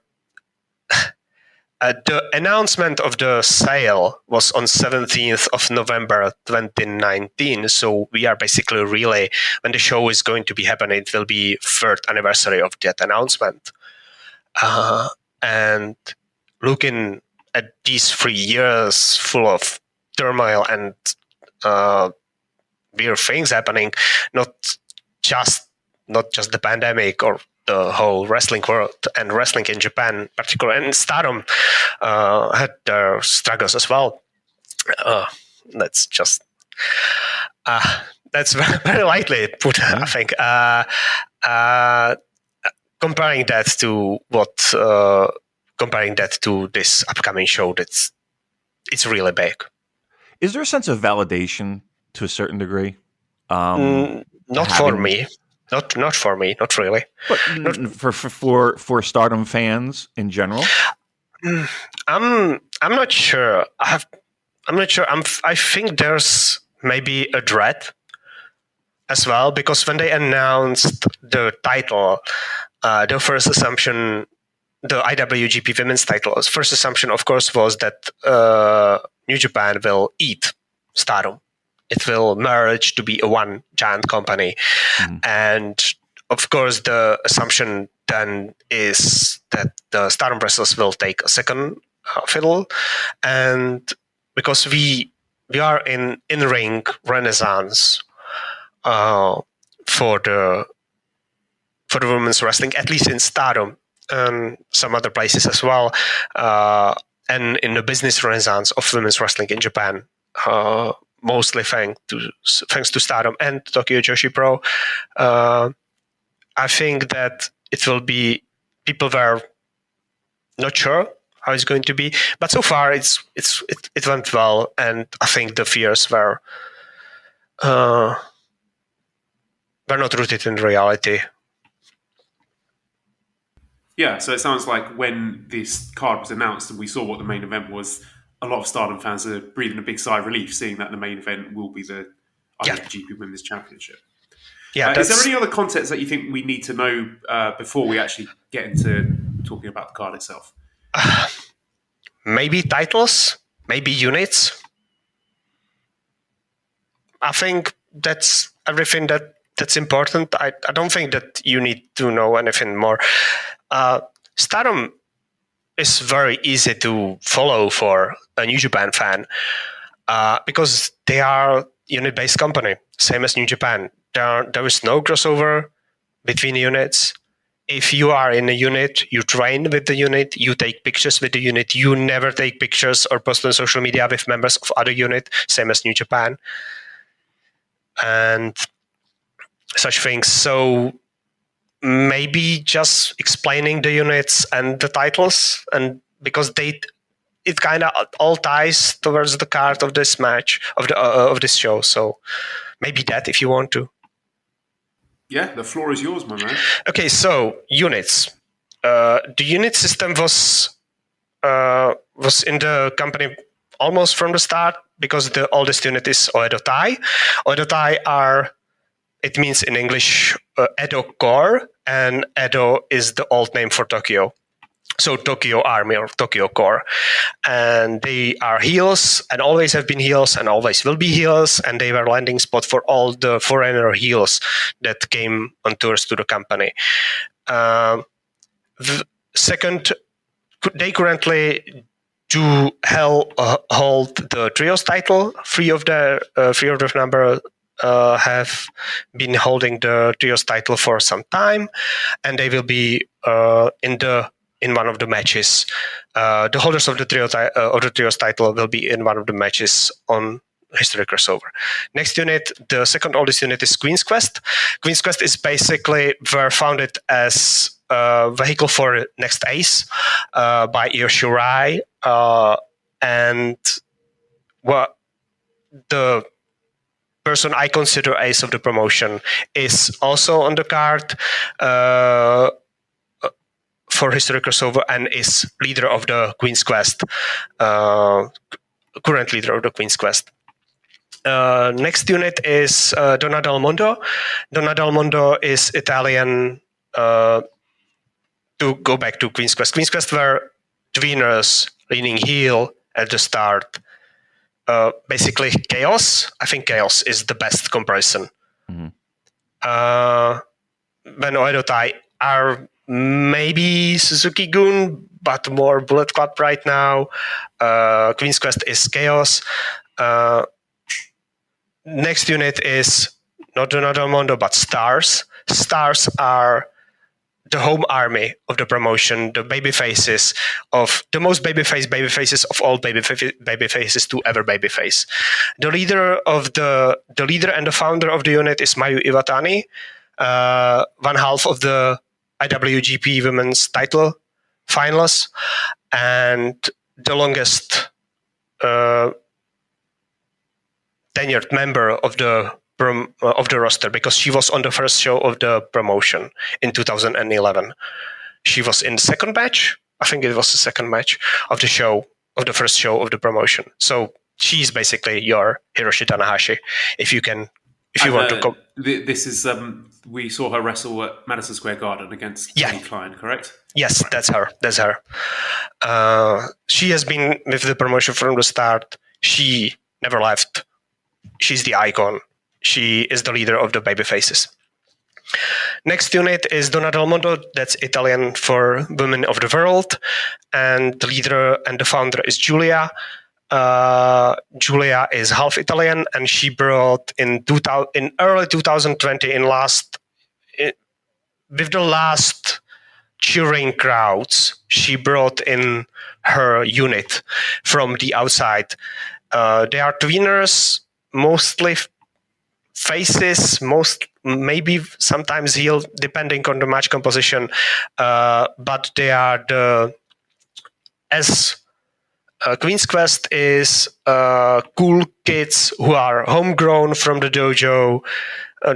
The announcement of the sale was on 17th of November 2019. So we are basically really, when the show is going to be happening, it will be 3rd anniversary of that announcement. And looking at these 3 years full of turmoil and weird things happening, not just the pandemic or the whole wrestling world and wrestling in Japan, particularly, and Stardom had their struggles as well. That's very lightly put, I think. Comparing that to this upcoming show, it's really big. Is there a sense of validation to a certain degree? Not for me, not really. But for Stardom fans in general, I'm not sure. I'm not sure. I think there's maybe a dread as well, because when they announced the title, the first assumption, the IWGP Women's title, first assumption, of course, was that New Japan will eat Stardom. It will merge to be a one giant company. Mm-hmm. And of course, the assumption then is that the Stardom wrestlers will take a second fiddle. And because we are in ring renaissance for the women's wrestling, at least in Stardom and some other places as well, and in the business renaissance of women's wrestling in Japan, mostly thanks to Stardom and Tokyo Joshi Pro. I think that it will be, people were not sure how it's going to be, but so far it went well, and I think the fears were not rooted in reality. Yeah, so it sounds like when this card was announced and we saw what the main event was, a lot of Stardom fans are breathing a big sigh of relief, seeing that the main event will be the IWGP Women's Championship. Yeah, is there any other context that you think we need to know before we actually get into talking about the card itself? maybe titles, maybe units. I think that's everything that's important. I don't think that you need to know anything more. Stardom is very easy to follow for a New Japan fan because they are unit-based company, same as New Japan. There is no crossover between units. If you are in a unit, you train with the unit, you take pictures with the unit. You never take pictures or post on social media with members of other unit, same as New Japan. And such things. So maybe just explaining the units and the titles, and because it kind of all ties towards the card of this match, of this show. So maybe that, if you want to. Yeah, the floor is yours, my man. Okay, so units. The unit system was in the company almost from the start, because the oldest unit is Oedo Tai. Oedo Tai are, it means in English, Edo Corps, and Edo is the old name for Tokyo. So Tokyo Army or Tokyo Corps. And they are heels, and always have been heels, and always will be heels, and they were landing spot for all the foreigner heels that came on tours to the company. Second, they currently do hold the trios title. Three of the number have been holding the trios title for some time, and they will be in one of the matches. The holders of the trios title will be in one of the matches on History Crossover. Next unit, the second oldest unit, is Queen's Quest. Queen's Quest is basically were founded as a vehicle for Next Ace by Io Shirai, and the person I consider ace of the promotion is also on the card for History Crossover, and is leader of the Queen's Quest, current leader of the Queen's Quest. Next unit is Donna Del Mondo. Donna Del Mondo is Italian. To go back to Queen's Quest. Queen's Quest were tweeners leaning heel at the start. Basically Chaos. I think Chaos is the best comparison. Mm-hmm. When Oedo Tai are maybe Suzuki-gun, but more Bullet Club right now. Queen's Quest is Chaos. Next unit is not Donna Del Mondo, but Stars. Stars are the home army of the promotion, the babyfaces of the most babyfaces of all babyfaces to ever babyface. The leader and the founder of the unit is Mayu Iwatani, one half of the IWGP Women's title finalists, and the longest tenured member of the roster, because she was on the first show of the promotion in 2011. She was in the second match. I think it was the second match of the show, of the first show of the promotion. So she's basically your Hiroshi Tanahashi, if you want to come. This is we saw her wrestle at Madison Square Garden against Tony Kline, correct? Yes, right. That's her. She has been with the promotion from the start. She never left. She's the icon. She is the leader of the babyfaces. Next unit is Donna Del Mondo. That's Italian for Women of the World. And the leader and the founder is Giulia. Giulia is half Italian, and she brought in early 2020, with the last cheering crowds, she brought in her unit from the outside. They are tweeners, mostly faces, maybe sometimes heel, depending on the match composition. But they are Queen's Quest is cool kids who are homegrown from the dojo.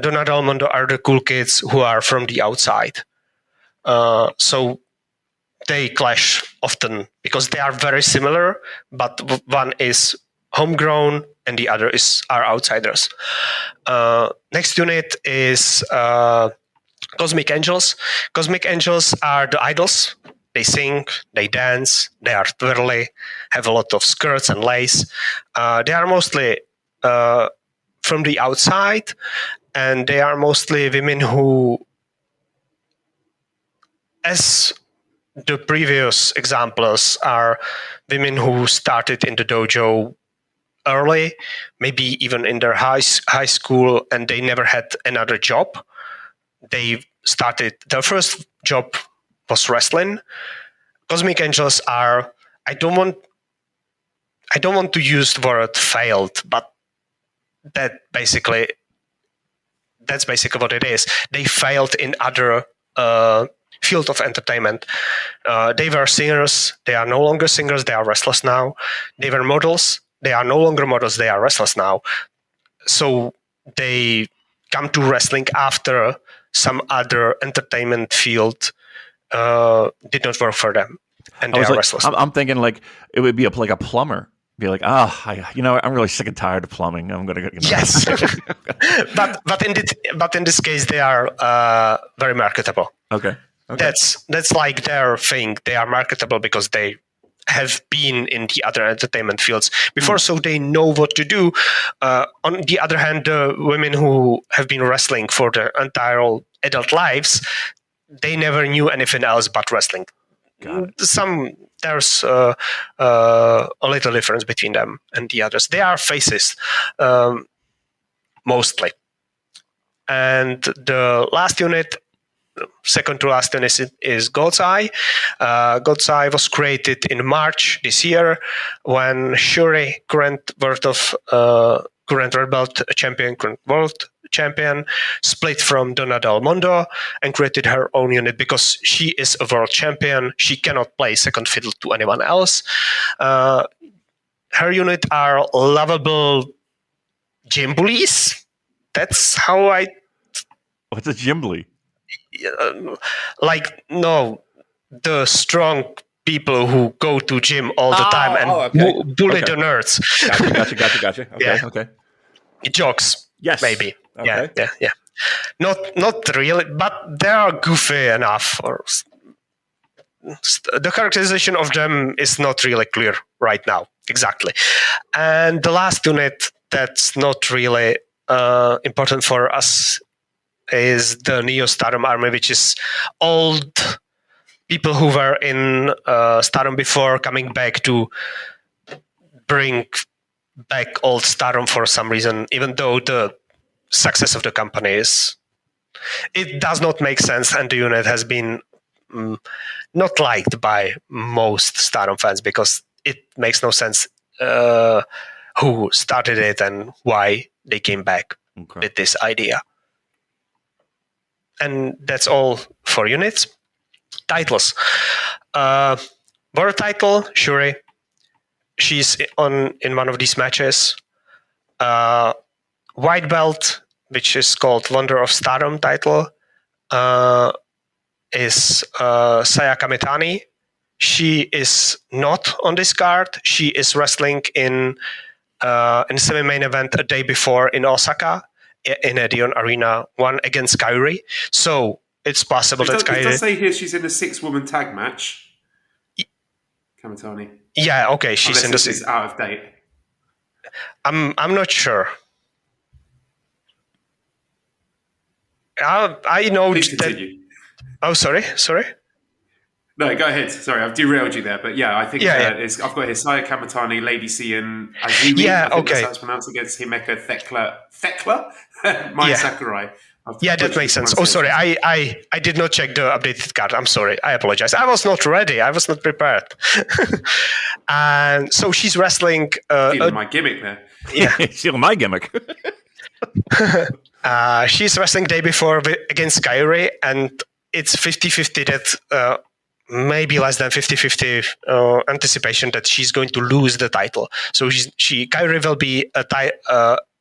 Donna Del Mondo are the cool kids who are from the outside. So they clash often because they are very similar, but one is homegrown and the other are outsiders. Next unit is Cosmic Angels. Cosmic Angels are the idols They sing, they dance, they are twirly, have a lot of skirts and lace. They are mostly from the outside, and they are mostly women who, as the previous examples, are women who started in the dojo early, maybe even in their high school, and they never had another job. They started, their first job was wrestling. Cosmic Angels are, I don't want to use the word failed, but that's basically what it is. They failed in other field of entertainment. They were singers. They are no longer singers. They are wrestlers now. They were models. They are no longer models. They are wrestlers now. So they come to wrestling after some other entertainment field did not work for them, and they are wrestlers. I'm thinking like it would be like a plumber. Be like, I'm really sick and tired of plumbing. I'm gonna. Yes, but in this case, they are very marketable. Okay. That's like their thing. They are marketable because they have been in the other entertainment fields before, so they know what to do. On the other hand, the women who have been wrestling for their entire adult lives, they never knew anything else but wrestling. There's a little difference between them and the others. They are faces, mostly. And the last unit, second to last unit, is God's Eye. God's Eye was created in March this year when Shuri, current Red Belt champion, current world champion, split from Donna Del Mondo and created her own unit because she is a world champion. She cannot play second fiddle to anyone else. Her unit are lovable gym bullies. That's how I... What's a gym bully? The strong people who go to gym all the time and bully the nerds. Gotcha. Okay. Jokes. Yes. Maybe. Okay. Yeah. Not really, but they are goofy enough. Or the characterization of them is not really clear right now, exactly. And the last unit that's not really important for us is the Neo Stardom Army, which is old people who were in Stardom before coming back to bring back old Stardom for some reason, even though the success of the company it does not make sense, and the unit has been not liked by most Stardom fans because it makes no sense who started it and why they came back with this idea. And that's all for units. Titles. World title, Shuri. She's in one of these matches. White belt, which is called Wonder of Stardom title, is Saya Kamitani. She is not on this card. She is wrestling in semi-main event a day before in Osaka in Ariake Arena, one against Kairi. So it's possible that Kairi... It does say here she's in a 6-woman tag match. Kamitani. Yeah, okay, she's Unless in the... It's out of date. I'm not sure. I know Please that... continue. Oh, sorry? No, go ahead. Sorry, I've derailed you there. But yeah, I think Yeah. I've got here Saya Kamitani, Lady C, and Azumi. Yeah, I think okay. that's how it's pronounced, against Himeka Thekla? Mai Sakurai. Yeah, that makes sense. Oh, sorry. I did not check the updated card. I'm sorry. I apologize. I was not ready. I was not prepared. And so she's wrestling... Stealing my gimmick there. Yeah. Stealing my gimmick. She's wrestling day before against Kairi, and it's 50-50 that... maybe less than 50-50 anticipation that she's going to lose the title. So Kairi will be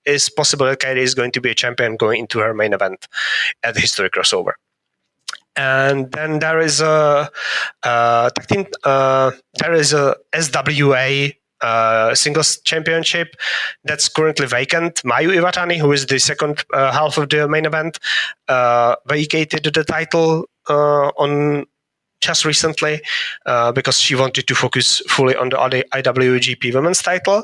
it's possible that Kairi is going to be a champion going into her main event at the History Crossover. And then there is a SWA singles championship that's currently vacant. Mayu Iwatani, who is the second half of the main event, vacated the title on just recently because she wanted to focus fully on the IWGP Women's title.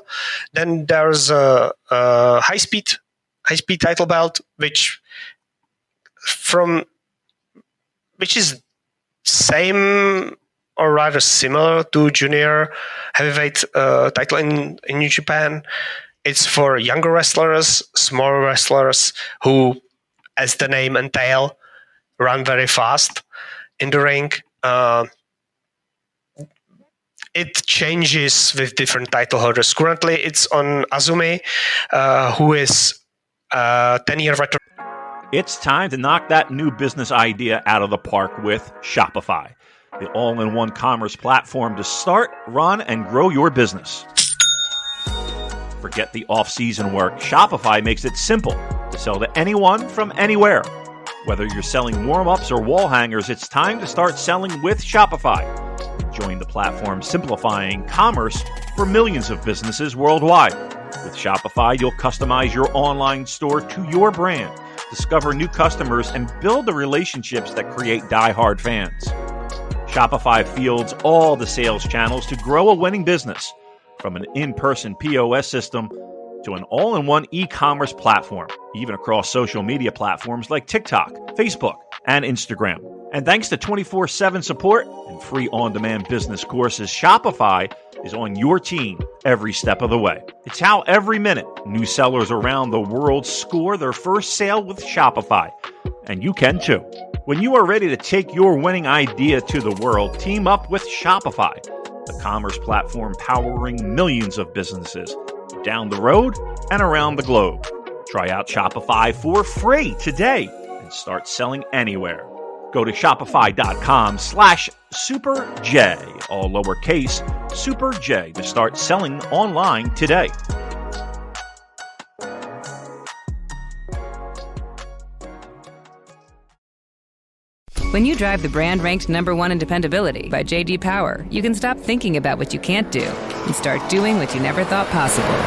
Then there's a high-speed title belt, which is same or rather similar to junior heavyweight title in New Japan. It's for younger wrestlers, smaller wrestlers who, as the name entail, run very fast in the ring. It changes with different title holders. Currently, it's on Azumi, who is a 10-year veteran. It's time to knock that new business idea out of the park with Shopify, the all-in-one commerce platform to start, run, and grow your business. Forget the off-season work. Shopify makes it simple to sell to anyone from anywhere. Whether you're selling warm-ups or wall hangers, it's time to start selling with Shopify. Join the platform simplifying commerce for millions of businesses worldwide. With Shopify, you'll customize your online store to your brand, discover new customers, and build the relationships that create die-hard fans. Shopify fields all the sales channels to grow a winning business, from an in-person POS system to an all-in-one e-commerce platform, even across social media platforms like TikTok, Facebook, and Instagram. And thanks to 24/7 support and free on-demand business courses, Shopify is on your team every step of the way. It's how every minute new sellers around the world score their first sale with Shopify. And you can too. When you are ready to take your winning idea to the world, team up with Shopify, the commerce platform powering millions of businesses down the road and around the globe. Try out Shopify for free today and start selling anywhere. Go to shopify.com/superj, all lowercase, superj, to start selling online today. When you drive the brand-ranked #1 in dependability by J.D. Power, you can stop thinking about what you can't do and start doing what you never thought possible.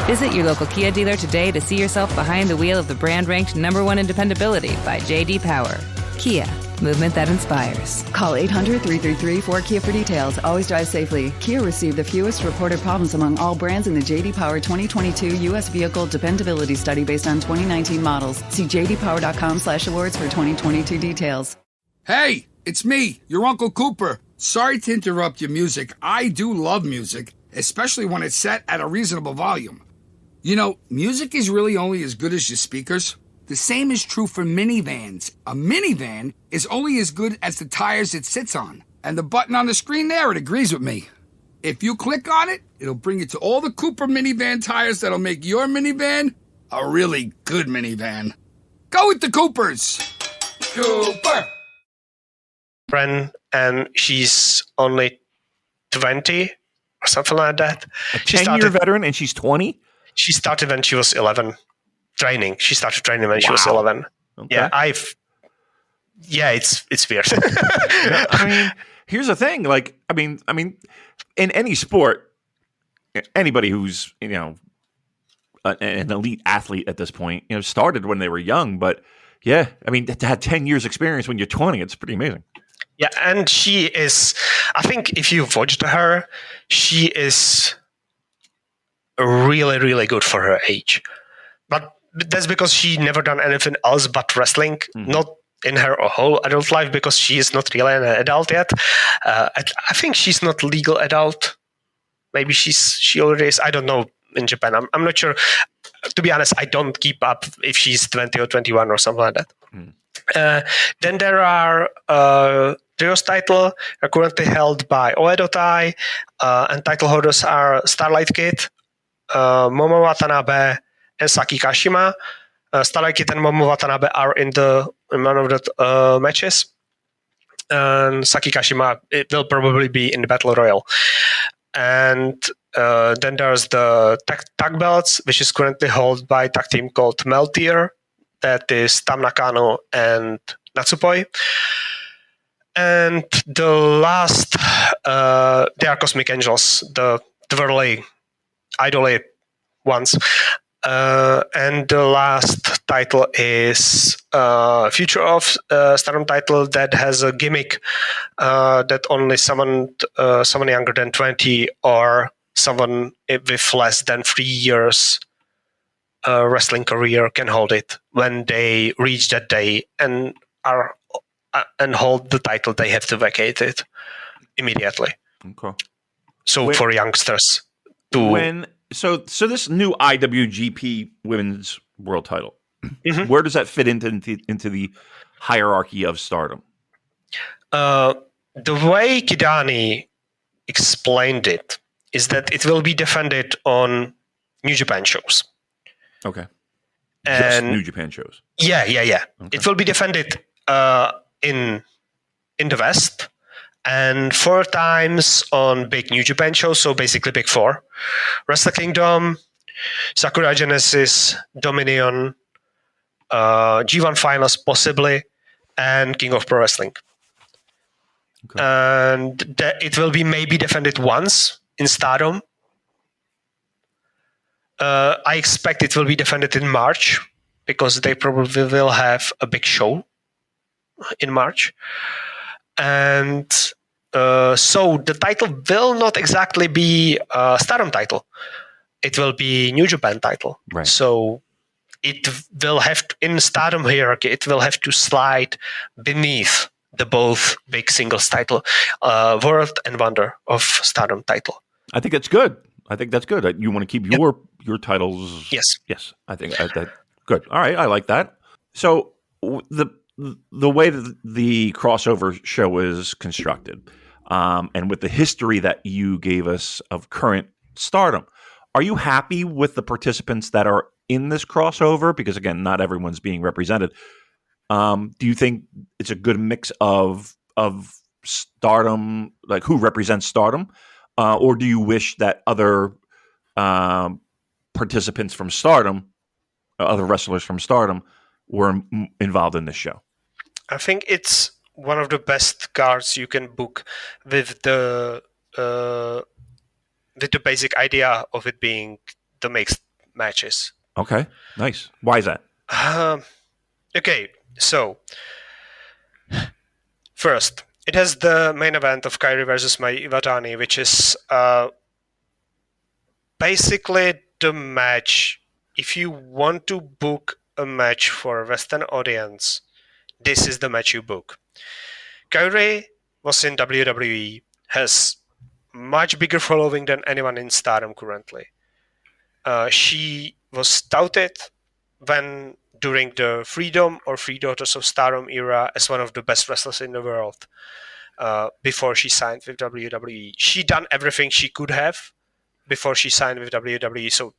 Visit your local Kia dealer today to see yourself behind the wheel of the brand-ranked #1 in dependability by J.D. Power. Kia, movement that inspires. Call 800-333-4KIA for details. Always drive safely. Kia received the fewest reported problems among all brands in the J.D. Power 2022 U.S. Vehicle Dependability Study based on 2019 models. See jdpower.com/awards for 2022 details. Hey, it's me, your Uncle Cooper. Sorry to interrupt your music. I do love music, especially when it's set at a reasonable volume. You know, music is really only as good as your speakers. The same is true for minivans. A minivan is only as good as the tires it sits on. And the button on the screen there, it agrees with me. If you click on it, it'll bring you to all the Cooper minivan tires that'll make your minivan a really good minivan. Go with the Coopers! Cooper! And she's only 20 or something like that. A 10-year veteran and she's 20? She started when she was 11. Training. She started training when she was 11. Okay. Yeah, it's weird. I mean, here's the thing. Like, I mean, in any sport, anybody who's, an elite athlete at this point, started when they were young. But yeah, I mean, to have 10 years experience when you're 20, it's pretty amazing. Yeah, and she is, I think if you've watched her, she is really, really good for her age. But that's because she never done anything else but wrestling, not in her whole adult life, because she is not really an adult yet. I think she's not legal adult. Maybe she already is. I don't know in Japan. I'm not sure. To be honest, I don't keep up if she's 20 or 21 or something like that. Then there are trios title are currently held by Oedo Tai, and title holders are Starlight Kid, Momo Watanabe, and Saki Kashima. Starlight Kid and Momo Watanabe are in one of the matches. And Saki Kashima, it will probably be in the Battle Royal. And then there's the tag belts, which is currently held by a tag team called Meltier. That is Tam Nakano and Natsupoi. And the last, they are Cosmic Angels, the really idol ones. And the last title is Future of Stardom title that has a gimmick that only someone younger than 20 or someone with less than 3 years wrestling career can hold it. When they reach that day and hold the title, they have to vacate it immediately. Okay. So for youngsters So this new IWGP Women's World Title, where does that fit into the hierarchy of Stardom? The way Kidani explained it is that it will be defended on New Japan shows. Okay. And just New Japan shows. Yeah. Okay. It will be defended in the West and 4 times on big New Japan shows, so basically big 4. Wrestle Kingdom, Sakura Genesis, Dominion, G1 Finals possibly, and King of Pro Wrestling. Okay. And it will be maybe defended once in Stardom. I expect it will be defended in March because they probably will have a big show in March. And so the title will not exactly be a Stardom title. It will be New Japan title. Right. So it will have to, in Stardom hierarchy, it will have to slide beneath the both big singles title, World and Wonder of Stardom title. I think that's good. You want to keep your titles. Yes. I think that good. All right, I like that. So the way that the crossover show is constructed, and with the history that you gave us of current Stardom, are you happy with the participants that are in this crossover? Because again, not everyone's being represented. Do you think it's a good mix of Stardom, like who represents Stardom, or do you wish that other participants from Stardom, other wrestlers from Stardom, were involved in this show? I think it's one of the best cards you can book with the basic idea of it being the mixed matches. Okay, nice. Why is that? Okay, so first, it has the main event of Kairi versus Mai Iwatani, which is basically the match. If you want to book a match for a Western audience, this is the match you book. Kairi was in WWE, has much bigger following than anyone in Stardom currently. She was touted during the Freedom or Three Daughters of Stardom era as one of the best wrestlers in the world before she signed with WWE. She done everything she could have before she signed with WWE, so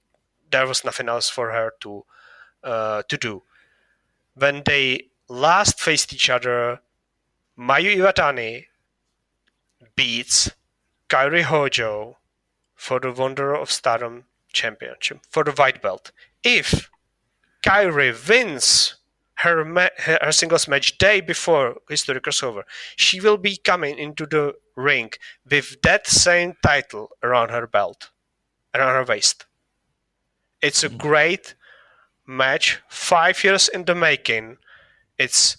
there was nothing else for her to do. When they last faced each other, Mayu Iwatani beats Kairi Hojo for the Wonder of Stardom Championship, for the white belt. If Kairi wins her singles match day before History Crossover, she will be coming into the ring with that same title around her belt, around her waist. It's a great match, 5 years in the making. It's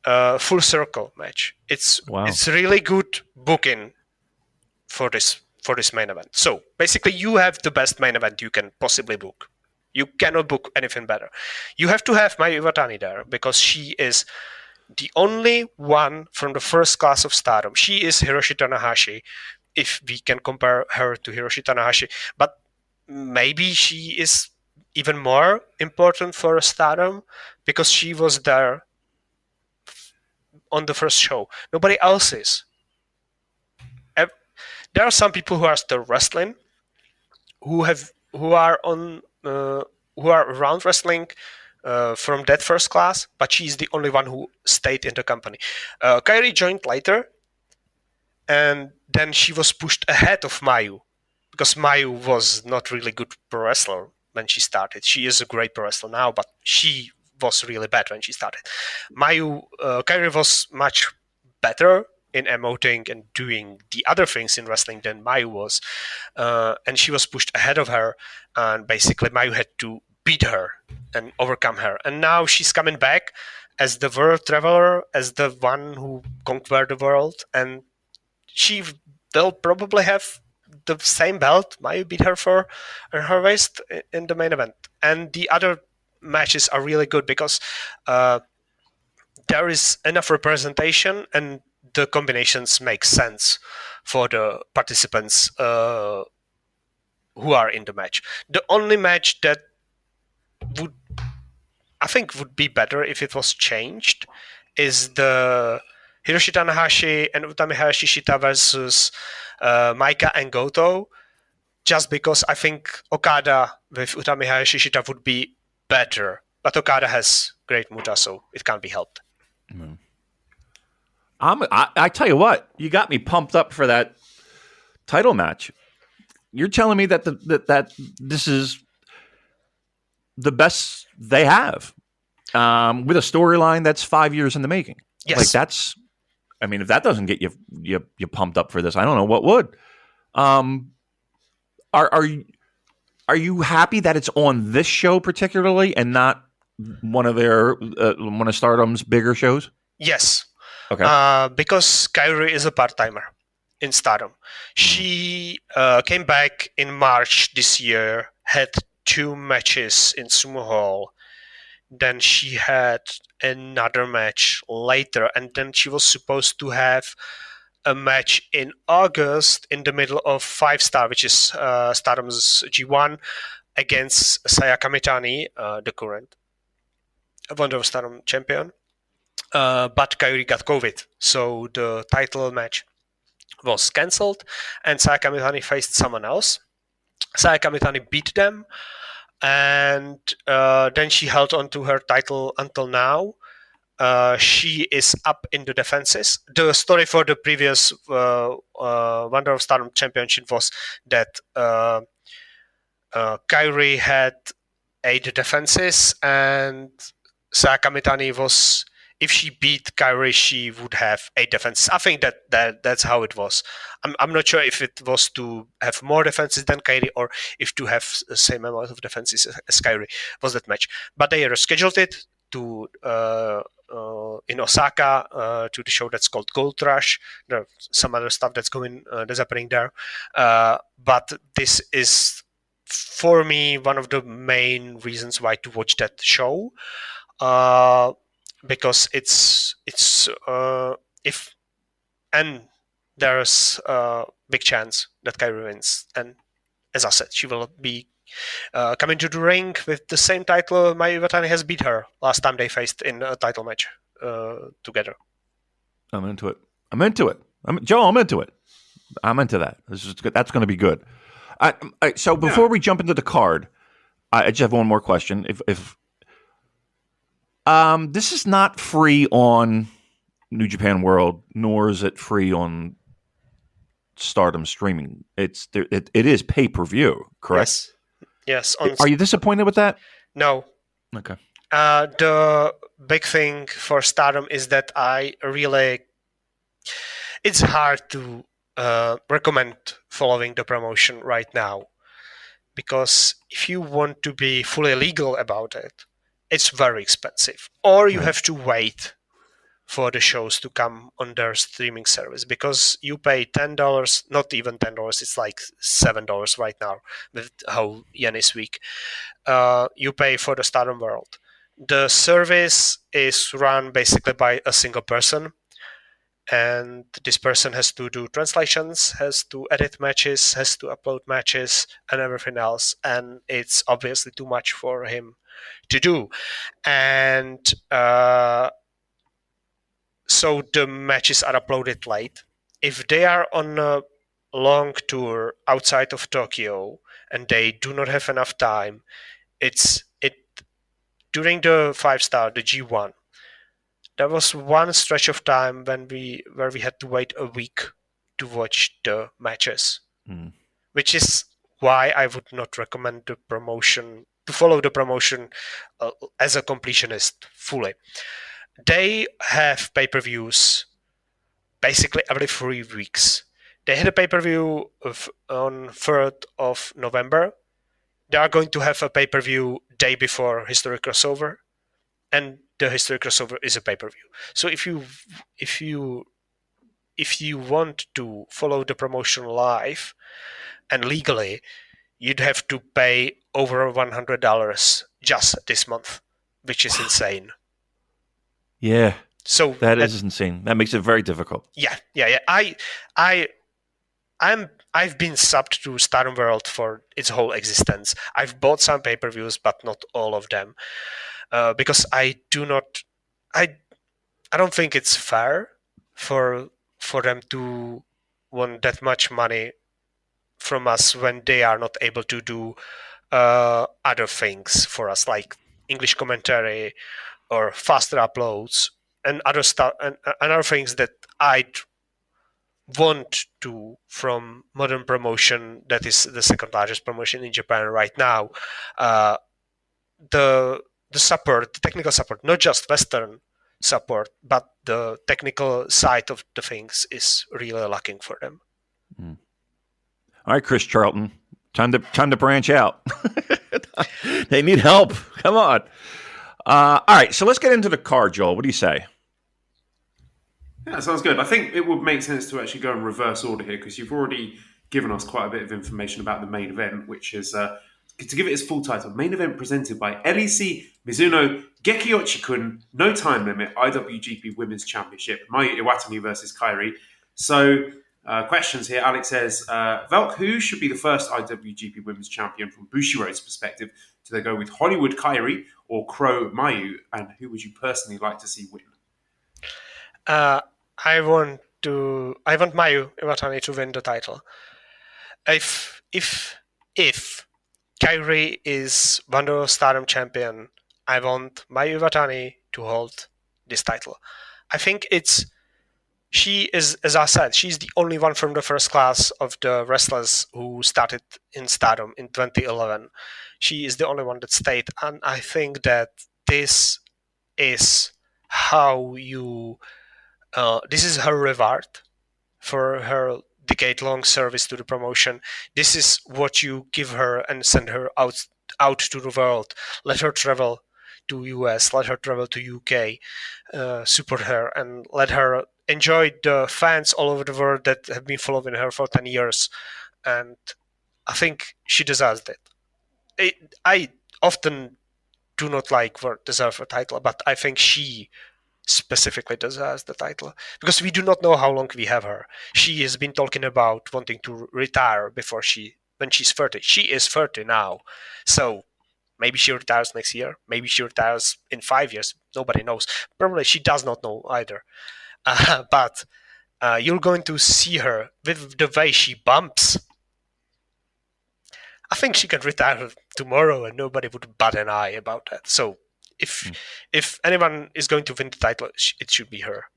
a full circle match. It's really good booking for this main event. So basically, you have the best main event you can possibly book. You cannot book anything better. You have to have Mayu Iwatani there because she is the only one from the first class of Stardom. She is Hiroshi Tanahashi, if we can compare her to Hiroshi Tanahashi. But maybe she is even more important for Stardom because she was there on the first show. Nobody else is. There are some people who are still wrestling, who are around wrestling from that first class, but she's the only one who stayed in the company. Kairi joined later, and then she was pushed ahead of Mayu because Mayu was not really good pro wrestler when she started. She is a great pro wrestler now, but she was really bad when she started. Kairi was much better in emoting and doing the other things in wrestling than Mayu was. And she was pushed ahead of her, and basically Mayu had to beat her and overcome her. And now she's coming back as the world traveler, as the one who conquered the world, and she will probably have the same belt Mayu beat her for her waist in the main event. And the other matches are really good because there is enough representation and the combinations make sense for the participants who are in the match. The only match that would be better if it was changed is the Hiroshi Tanahashi and Utami Hayashishita versus Maika and Goto, just because I think Okada with Utami Hayashishita would be better. But Okada has great muta, so it can't be helped. Mm. I tell you what, you got me pumped up for that title match. You're telling me that that this is the best they have, with a storyline that's 5 years in the making. Yes. Like that's, I mean, if that doesn't get you pumped up for this, I don't know what would. Are you happy that it's on this show particularly and not one of Stardom's bigger shows? Yes. Okay. Because Kairi is a part-timer in Stardom. She came back in March this year, had 2 matches in Sumo Hall. Then she had another match later, and then she was supposed to have a match in August in the middle of 5-Star, which is Stardom's G1, against Sayaka Mitani, the current Wonder of Stardom champion. But Kairi got COVID, so the title match was cancelled, and Sayaka Mitani faced someone else. Sayaka Mitani beat them, and then she held on to her title until now. She is up in the defenses. The story for the previous Wonder of Stardom Championship was that Kairi had 8 defenses, and Sayaka Mitani was, if she beat Kairi, she would have 8 defenses. I think that's how it was. I'm not sure if it was to have more defenses than Kairi or if to have the same amount of defenses as Kairi was that match. But they rescheduled it to in Osaka to the show that's called Gold Rush. There's some other stuff that's happening there. But this is, for me, one of the main reasons why to watch that show. Because it's there's a big chance that Kairi wins, and as I said, she will be coming to the ring with the same title Mayu Iwatani has beat her last time they faced in a title match together. I'm into it. Joe, I'm into it. I'm into that. This is good. That's going to be good. So before we jump into the card, I just have one more question. If this is not free on New Japan World, nor is it free on Stardom streaming. It is pay-per-view, correct? Yes. Are you disappointed with that? No. Okay. The big thing for Stardom is that it's hard to recommend following the promotion right now, because if you want to be fully legal about it, it's very expensive, or you have to wait for the shows to come on their streaming service, because you pay $10, not even $10, it's like $7 right now with how yen is weak. You pay for the Stardom World. The service is run basically by a single person, and this person has to do translations, has to edit matches, has to upload matches and everything else, and it's obviously too much for him to do. And so the matches are uploaded late. If they are on a long tour outside of Tokyo and they do not have enough time, during the 5-star, the G1, there was one stretch of time where we had to wait a week to watch the matches, which is why I would not recommend the promotion, to follow the promotion as a completionist fully. They have pay-per-views basically every 3 weeks. They had a pay-per-view on 3rd of November. They are going to have a pay-per-view day before History Crossover, and the History Crossover is a pay-per-view. So if you want to follow the promotion live and legally, you'd have to pay over $100 just this month, which is insane. Yeah. So that is insane. That makes it very difficult. Yeah. I've been subbed to Stardom World for its whole existence. I've bought some pay-per-views, but not all of them, because I don't think it's fair for them to want that much money from us when they are not able to do other things for us, like English commentary or faster uploads and other stuff and other things that I'd want to from modern promotion that is the second largest promotion in Japan right now. The support, the technical support, not just Western support, but the technical side of the things is really lacking for them. All right, Chris Charlton, time to branch out. They need help. Come on. All right, so let's get into the card, Joel. What do you say? Yeah, sounds good. I think it would make sense to actually go in reverse order here, because you've already given us quite a bit of information about the main event, which is, to give it its full title, main event presented by LEC Mizuno Gekiochi-kun, no time limit, IWGP Women's Championship, Mayu Iwatani versus Kairi. So, questions here. Alex says, Velk, who should be the first IWGP Women's Champion from Bushiroad's perspective? Do they go with Hollywood Kairi or Crow Mayu? And who would you personally like to see win? I want Mayu Iwatani to win the title. If Kairi is Wonder Stardom champion, I want Mayu Iwatani to hold this title. I think she is, as I said, she's the only one from the first class of the wrestlers who started in Stardom in 2011. She is the only one that stayed, and I think that this is how you. This is her reward for her decade-long service to the promotion. This is what you give her and send her out to the world. Let her travel to US, let her travel to UK, support her, and let her enjoy the fans all over the world that have been following her for 10 years. And I think she deserves it. I often do not like or deserve a title, but I think she specifically deserves the title, because we do not know how long we have her. She has been talking about wanting to retire when she's 30. She is 30 now, so maybe she retires next year, maybe she retires in 5 years, nobody knows. Probably she does not know either, but you're going to see her with the way she bumps. I think she can retire tomorrow and nobody would bat an eye about that. So if anyone is going to win the title, it should be her.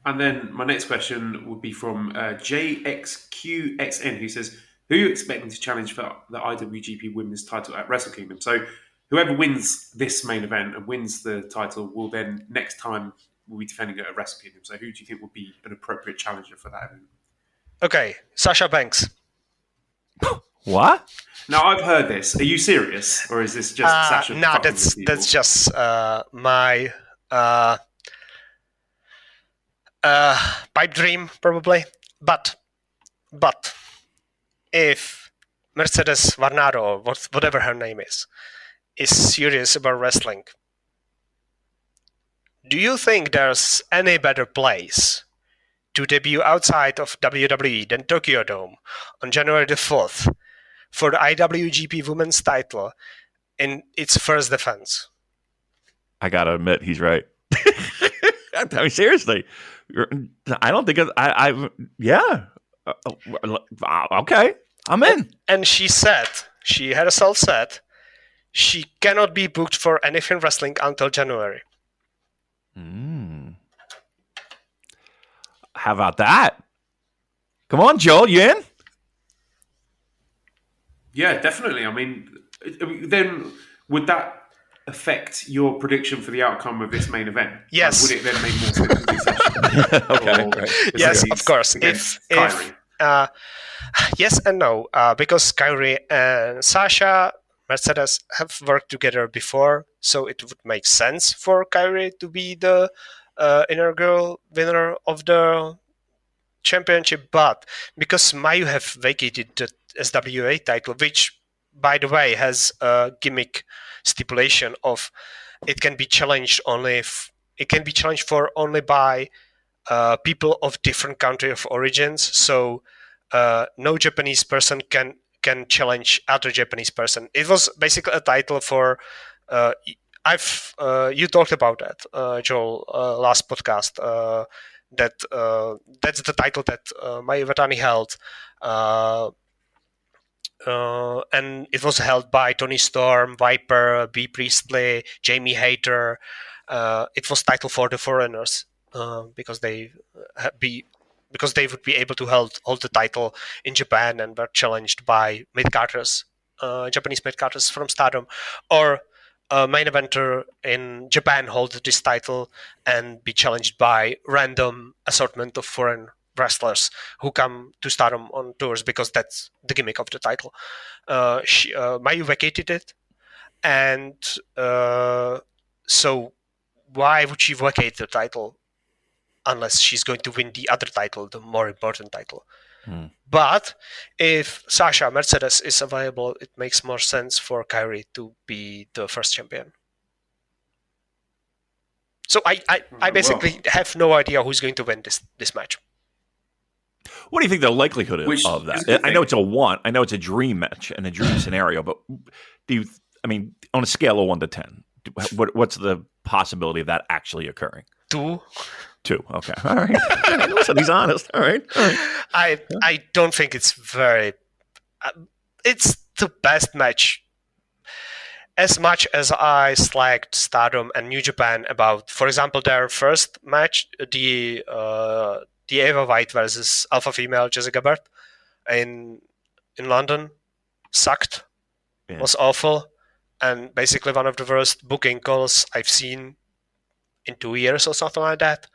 And then my next question would be from JXQXN, who says, who are you expecting to challenge for the IWGP Women's title at Wrestle Kingdom? So whoever wins this main event and wins the title will then next time will be defending it at Wrestle Kingdom. So who do you think would be an appropriate challenger for that event? Okay, Sasha Banks. What? Now, I've heard this. Are you serious? Or is this just Sasha? No, that's just my pipe dream, probably. But if Mercedes Varnado, or whatever her name is serious about wrestling, do you think there's any better place to debut outside of WWE than Tokyo Dome on January the 4th for the IWGP Women's title in its first defense? I gotta admit, he's right. I mean, seriously, I don't think yeah. Okay, I'm in. And she herself said she cannot be booked for anything wrestling until January. How about that? Come on, Joel, you in? Yeah, definitely. I mean, then would that affect your prediction for the outcome of this main event? Yes. Would it then make more sense to do such Okay. Or Right. Yes, Mercedes of course. against If Kyrie? yes and no, because Kyrie and Sasha Mercedes have worked together before, so it would make sense for Kyrie to be the inaugural winner of the championship. But because Mayu have vacated the SWA title, which, by the way, has a gimmick stipulation of it can be challenged only if it can be challenged for only by people of different country of origins. So no Japanese person can challenge other Japanese person. It was basically a title for. You talked about that, Joel, last podcast. That's the title that Mayu Iwatani held. And it was held by Tony Storm, Viper, B. Priestley, Jamie Hayter. It was title for the foreigners because they would be able to hold the title in Japan and were challenged by mid-carders, Japanese mid-carders from Stardom, or a main eventer in Japan hold this title and be challenged by random assortment of foreign wrestlers who come to Stardom on tours, because that's the gimmick of the title. Mayu vacated it, and so why would she vacate the title unless she's going to win the other title, the more important title? But if Sasha Mercedes is available, it makes more sense for Kyrie to be the first champion. So I basically have no idea who's going to win this match. What do you think the likelihood Which of is a that? good I know thing. I know it's a dream match and a dream scenario, but on a scale of 1 to 10, what's the possibility of that actually occurring? 2. 2. Okay. All right. Listen, he's honest. All right. I don't think it's very. It's the best match. As much as I slagged Stardom and New Japan about, for example, their first match, the Ava White versus Alpha Female Jessica Bird in London, sucked. Yeah. Was awful, and basically one of the worst booking calls I've seen in 2 years or something like that.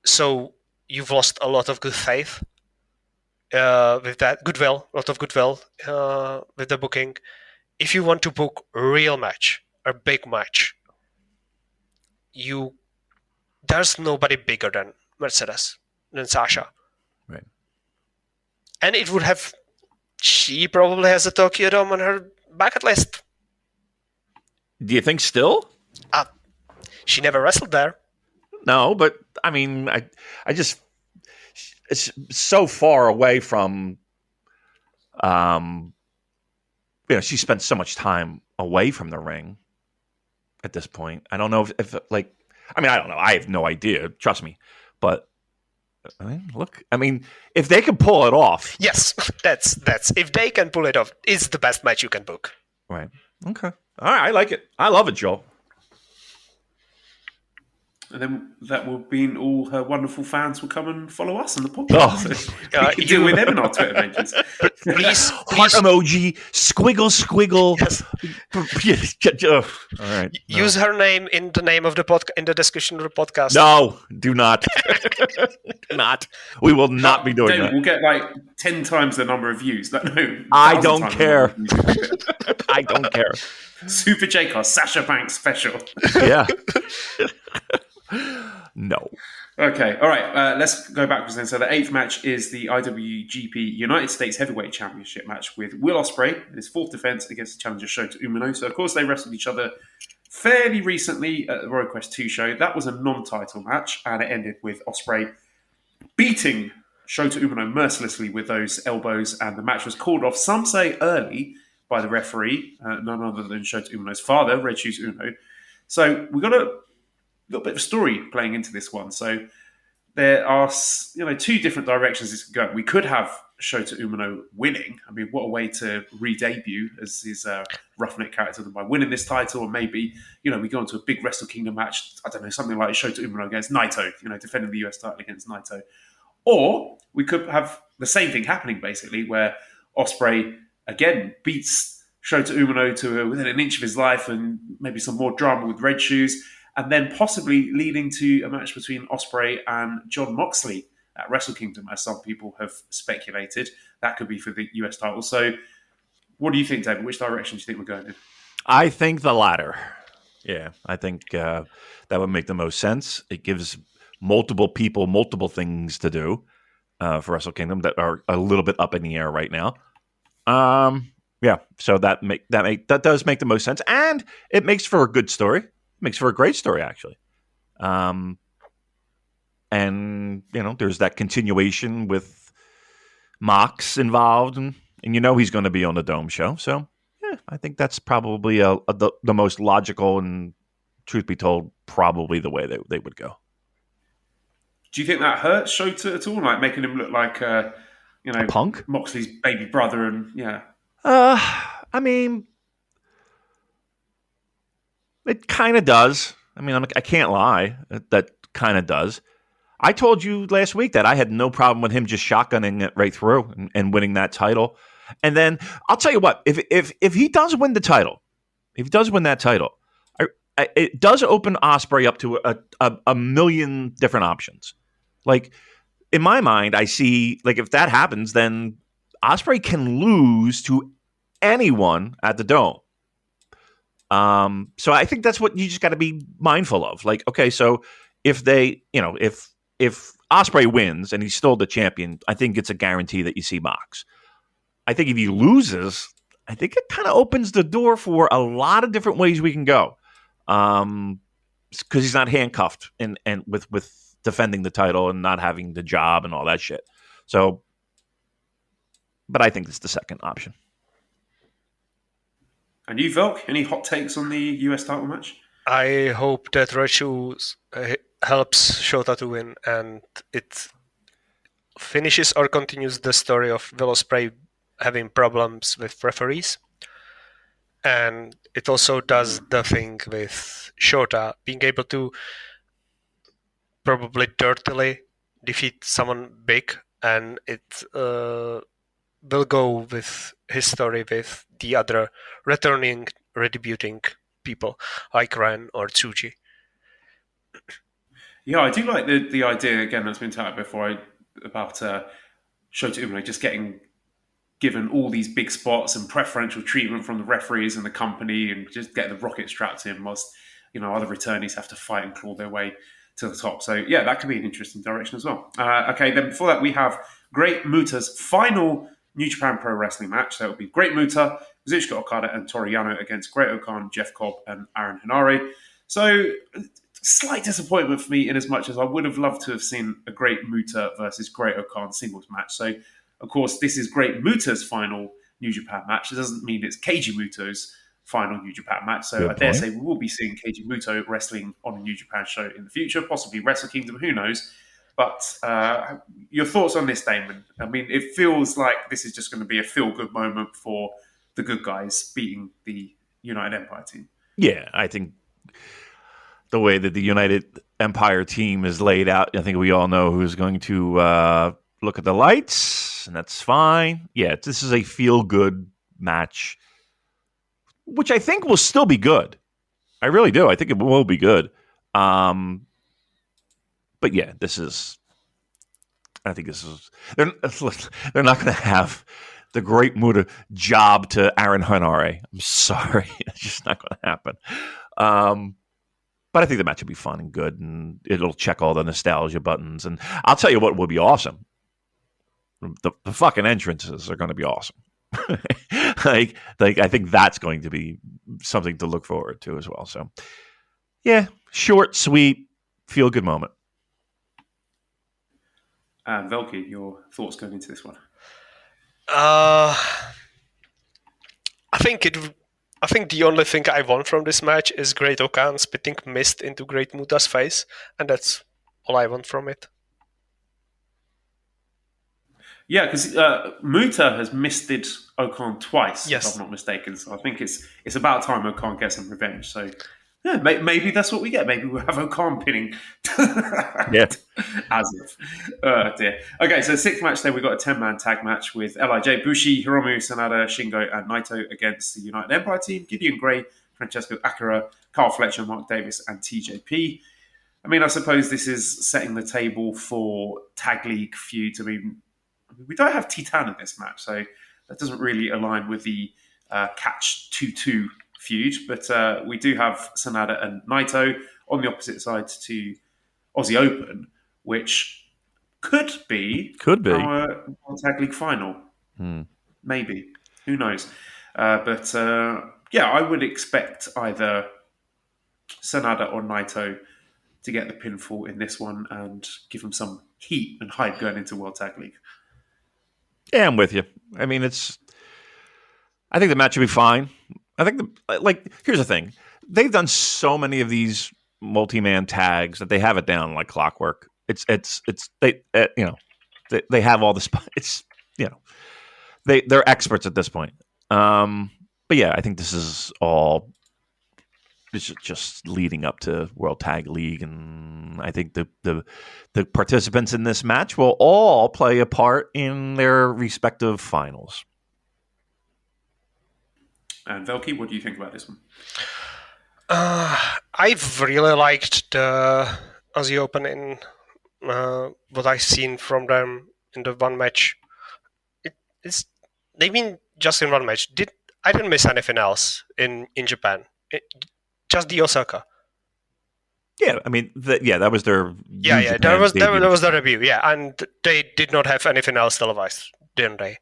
So you've lost a lot of good faith with that goodwill, a lot of goodwill with the booking. If you want to book a real match, a big match, there's nobody bigger than Mercedes, than Sasha. Right. And it would have. She probably has a Tokyo Dome on her bucket list. Do you think still? She never wrestled there. No, but I mean, I just it's so far away from. She spent so much time away from the ring. At this point, I don't know if I don't know. I have no idea. Trust me, but. If they can pull it off. Yes, that's if they can pull it off, it's the best match you can book. Right. Okay. All right. I like it. I love it, Joel. And then that will mean all her wonderful fans will come and follow us on the podcast. So we can deal with them in our Twitter mentions. Please. Heart emoji, squiggle. Yes. All right. Use her name in the name of the in the description of the podcast. No, do not. Do not. We will not be doing that. We'll get 10 times the number of views. I don't care. I don't care. Super J-Cast, Sasha Banks special. Yeah. No. Okay, all right. Let's go backwards then. So the 8th match is the IWGP United States Heavyweight Championship match with Will Ospreay in his 4th defense against the challenger Shota Umino. So of course they wrestled each other fairly recently at the Royal Quest 2 show. That was a non-title match, and it ended with Ospreay beating Shota Umino mercilessly with those elbows, and the match was called off, some say early, by the referee, none other than Shota Umino's father, Red Shoes Uno. So we've got a little bit of a story playing into this one. So there are, 2 different directions this could go. We could have Shota Umino winning. I mean, what a way to re-debut as his roughneck character by winning this title. Or maybe, we go into a big Wrestle Kingdom match. I don't know, something like Shota Umino against Naito, defending the US title against Naito. Or we could have the same thing happening, basically, where Ospreay, again, beats Shota Umino to within an inch of his life, and maybe some more drama with Red Shoes. and then possibly leading to a match between Ospreay and Jon Moxley at Wrestle Kingdom, as some people have speculated. That could be for the US title. So what do you think, David? Which direction do you think we're going in? I think the latter. Yeah, I think that would make the most sense. It gives multiple people multiple things to do for Wrestle Kingdom that are a little bit up in the air right now. Yeah, so that does make the most sense, and it makes for a good story. It makes for a great story, actually. And there's that continuation with Mox involved, and he's going to be on the Dome show. So yeah, I think that's probably the most logical, and truth be told, probably the way they would go. Do you think that hurts Shota at all? Like making him look like a punk, Moxley's baby brother, and yeah. I mean, it kind of does. I mean, I can't lie. That kind of does. I told you last week that I had no problem with him just shotgunning it right through and winning that title. And then I'll tell you what, if he does win the title, it does open Ospreay up to a million different options. Like, in my mind, I see, like, if that happens, then Ospreay can lose to anyone at the Dome. So I think that's what you just got to be mindful of. Like, okay, so if they, if Ospreay wins and he's still the champion, I think it's a guarantee that you see Mox. I think if he loses, I think it kind of opens the door for a lot of different ways we can go. Because he's not handcuffed and with defending the title and not having the job and all that shit. So, but I think it's the second option. And you, Velk, any hot takes on the US title match? I hope that Red Shoes helps Shota to win, and it finishes or continues the story of Will Ospreay having problems with referees. And it also does the thing with Shota being able to probably dirtily defeat someone big, and it will go with his story with the other returning, redebuting people like Ren or Tsuji. Yeah, I do like the idea, again, that's been touted before, about Shota Umino just getting given all these big spots and preferential treatment from the referees and the company, and just getting the rocket strapped to him whilst other returnees have to fight and claw their way to the top. So yeah, that could be an interesting direction as well. Okay, then before that we have Great Muta's final New Japan Pro Wrestling match. So it will be Great Muta, Kazuchika Okada and Toru Yano against Great Okan, Jeff Cobb and Aaron Henare. So slight disappointment for me in as much as I would have loved to have seen a Great Muta versus Great Okan singles match. So of course, this is Great Muta's final New Japan match. It doesn't mean it's Keiji Muto's final New Japan match. So I dare say we will be seeing Keiji Muto wrestling on a New Japan show in the future, possibly Wrestle Kingdom, who knows. But your thoughts on this, Damon? I mean, it feels like this is just going to be a feel-good moment for the good guys beating the United Empire team. Yeah, I think the way that the United Empire team is laid out, I think we all know who's going to look at the lights, and that's fine. Yeah, this is a feel-good match, which I think will still be good. I really do. I think it will be good. But yeah, I think this is, they're not going to have the Great Muta job to Aaron Henare. I'm sorry. It's just not going to happen. But I think the match will be fun and good, and it'll check all the nostalgia buttons. And I'll tell you what will be awesome. The fucking entrances are going to be awesome. like I think that's going to be something to look forward to as well. So yeah, short, sweet, feel good moment. Velky, your thoughts going into this one? I think the only thing I want from this match is Great Okan spitting mist into Great Muta's face, and that's all I want from it. Yeah, because Muta has misted Okan twice, yes, if I'm not mistaken. So I think it's about time Okan gets some revenge. So yeah, maybe that's what we get. Maybe we'll have Okan pinning. Yeah. As if. Oh, dear. Okay, so sixth match then, we've got a 10-man tag match with LIJ, Bushi, Hiromu, Sanada, Shingo, and Naito against the United Empire team, Gideon Gray, Francesco Akira, Carl Fletcher, Mark Davis, and TJP. I mean, I suppose this is setting the table for tag league feuds. I mean, we don't have Titan in this match, so that doesn't really align with the Catch 2-2 feud. But we do have Sanada and Naito on the opposite sides to Aussie Open, which could be our tag league final. Maybe. Who knows? But I would expect either Sanada or Naito to get the pinfall in this one and give them some heat and hype going into World Tag League. Yeah, I'm with you. I mean, I think the match will be fine. I think here's the thing. They've done so many of these multi-man tags that they have it down like clockwork. They have all the spots. They're experts at this point. But yeah, I think this is all just leading up to World Tag League, and I think the participants in this match will all play a part in their respective finals. And Velky, what do you think about this one? I've really liked the Aussie Open in what I've seen from them in the one match. They've been just in one match. I didn't miss anything else in Japan. Just the Osaka. Yeah, I mean, that was their that was their debut. Yeah, and they did not have anything else televised, didn't they?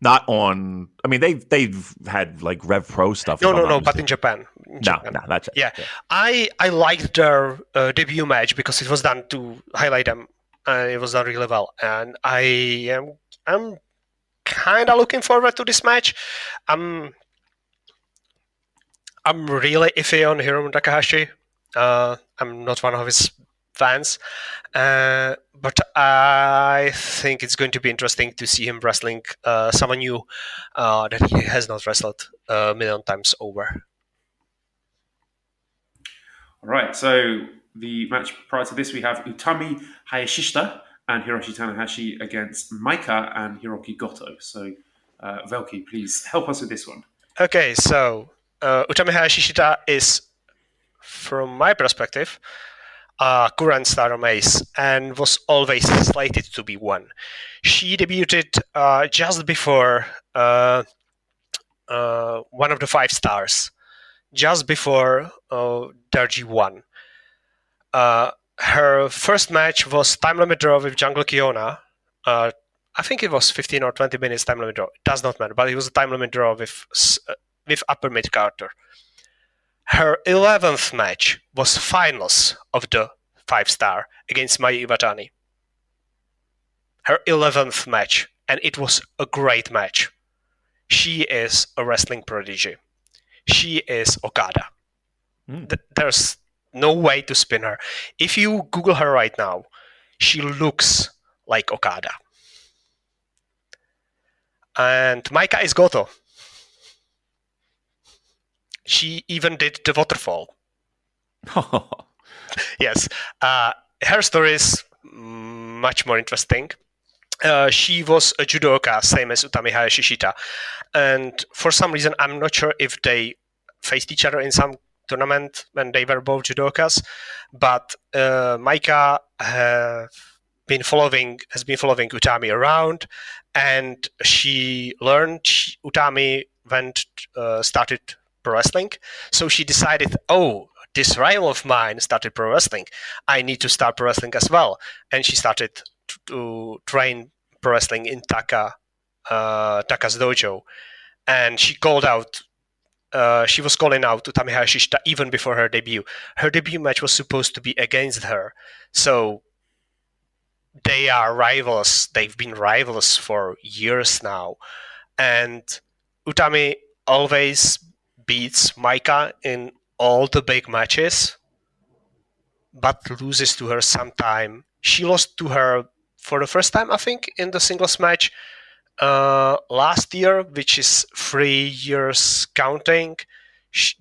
Not on. I mean, they've had like Rev Pro stuff. No, but in Japan. No, that's it. Yeah. I liked their debut match because it was done to highlight them, and it was done really well. And I'm kind of looking forward to this match. I'm really iffy on Hiromu Takahashi. I'm not one of his fans, but I think it's going to be interesting to see him wrestling someone new that he has not wrestled a million times over. All right, so the match prior to this, we have Utami Hayashishita and Hiroshi Tanahashi against Maika and Hiroki Goto. So, Velky, please help us with this one. Okay, so Utami Hayashishita is, from my perspective, current STARDOM ace and was always slated to be one. She debuted just before one of the 5 stars, just before their G1. Her first match was time limit draw with Jungle Kiona. I think it was 15 or 20 minutes time limit draw. It does not matter, but it was a time limit draw with upper mid Carter. Her 11th match was finals of the 5-star against Mayu Iwatani. Her 11th match, and it was a great match. She is a wrestling prodigy. She is Okada. There's no way to spin her. If you Google her right now, she looks like Okada. And Maika is Goto. She even did the waterfall. Yes. Her story is much more interesting. She was a judoka, same as Utami Hayashishita. And for some reason, I'm not sure if they faced each other in some tournament when they were both judokas. But Maika has been following Utami around. And she learned Utami started pro wrestling. So she decided, this rival of mine started pro wrestling. I need to start pro wrestling as well. And she started to train pro wrestling in Taka's dojo. And she called out, she was calling out Utami Hayashishita even before her debut. Her debut match was supposed to be against her. So they are rivals. They've been rivals for years now. And Utami always beats Maika in all the big matches, but loses to her sometime. She lost to her for the first time, I think, in the singles match last year, which is 3 years counting.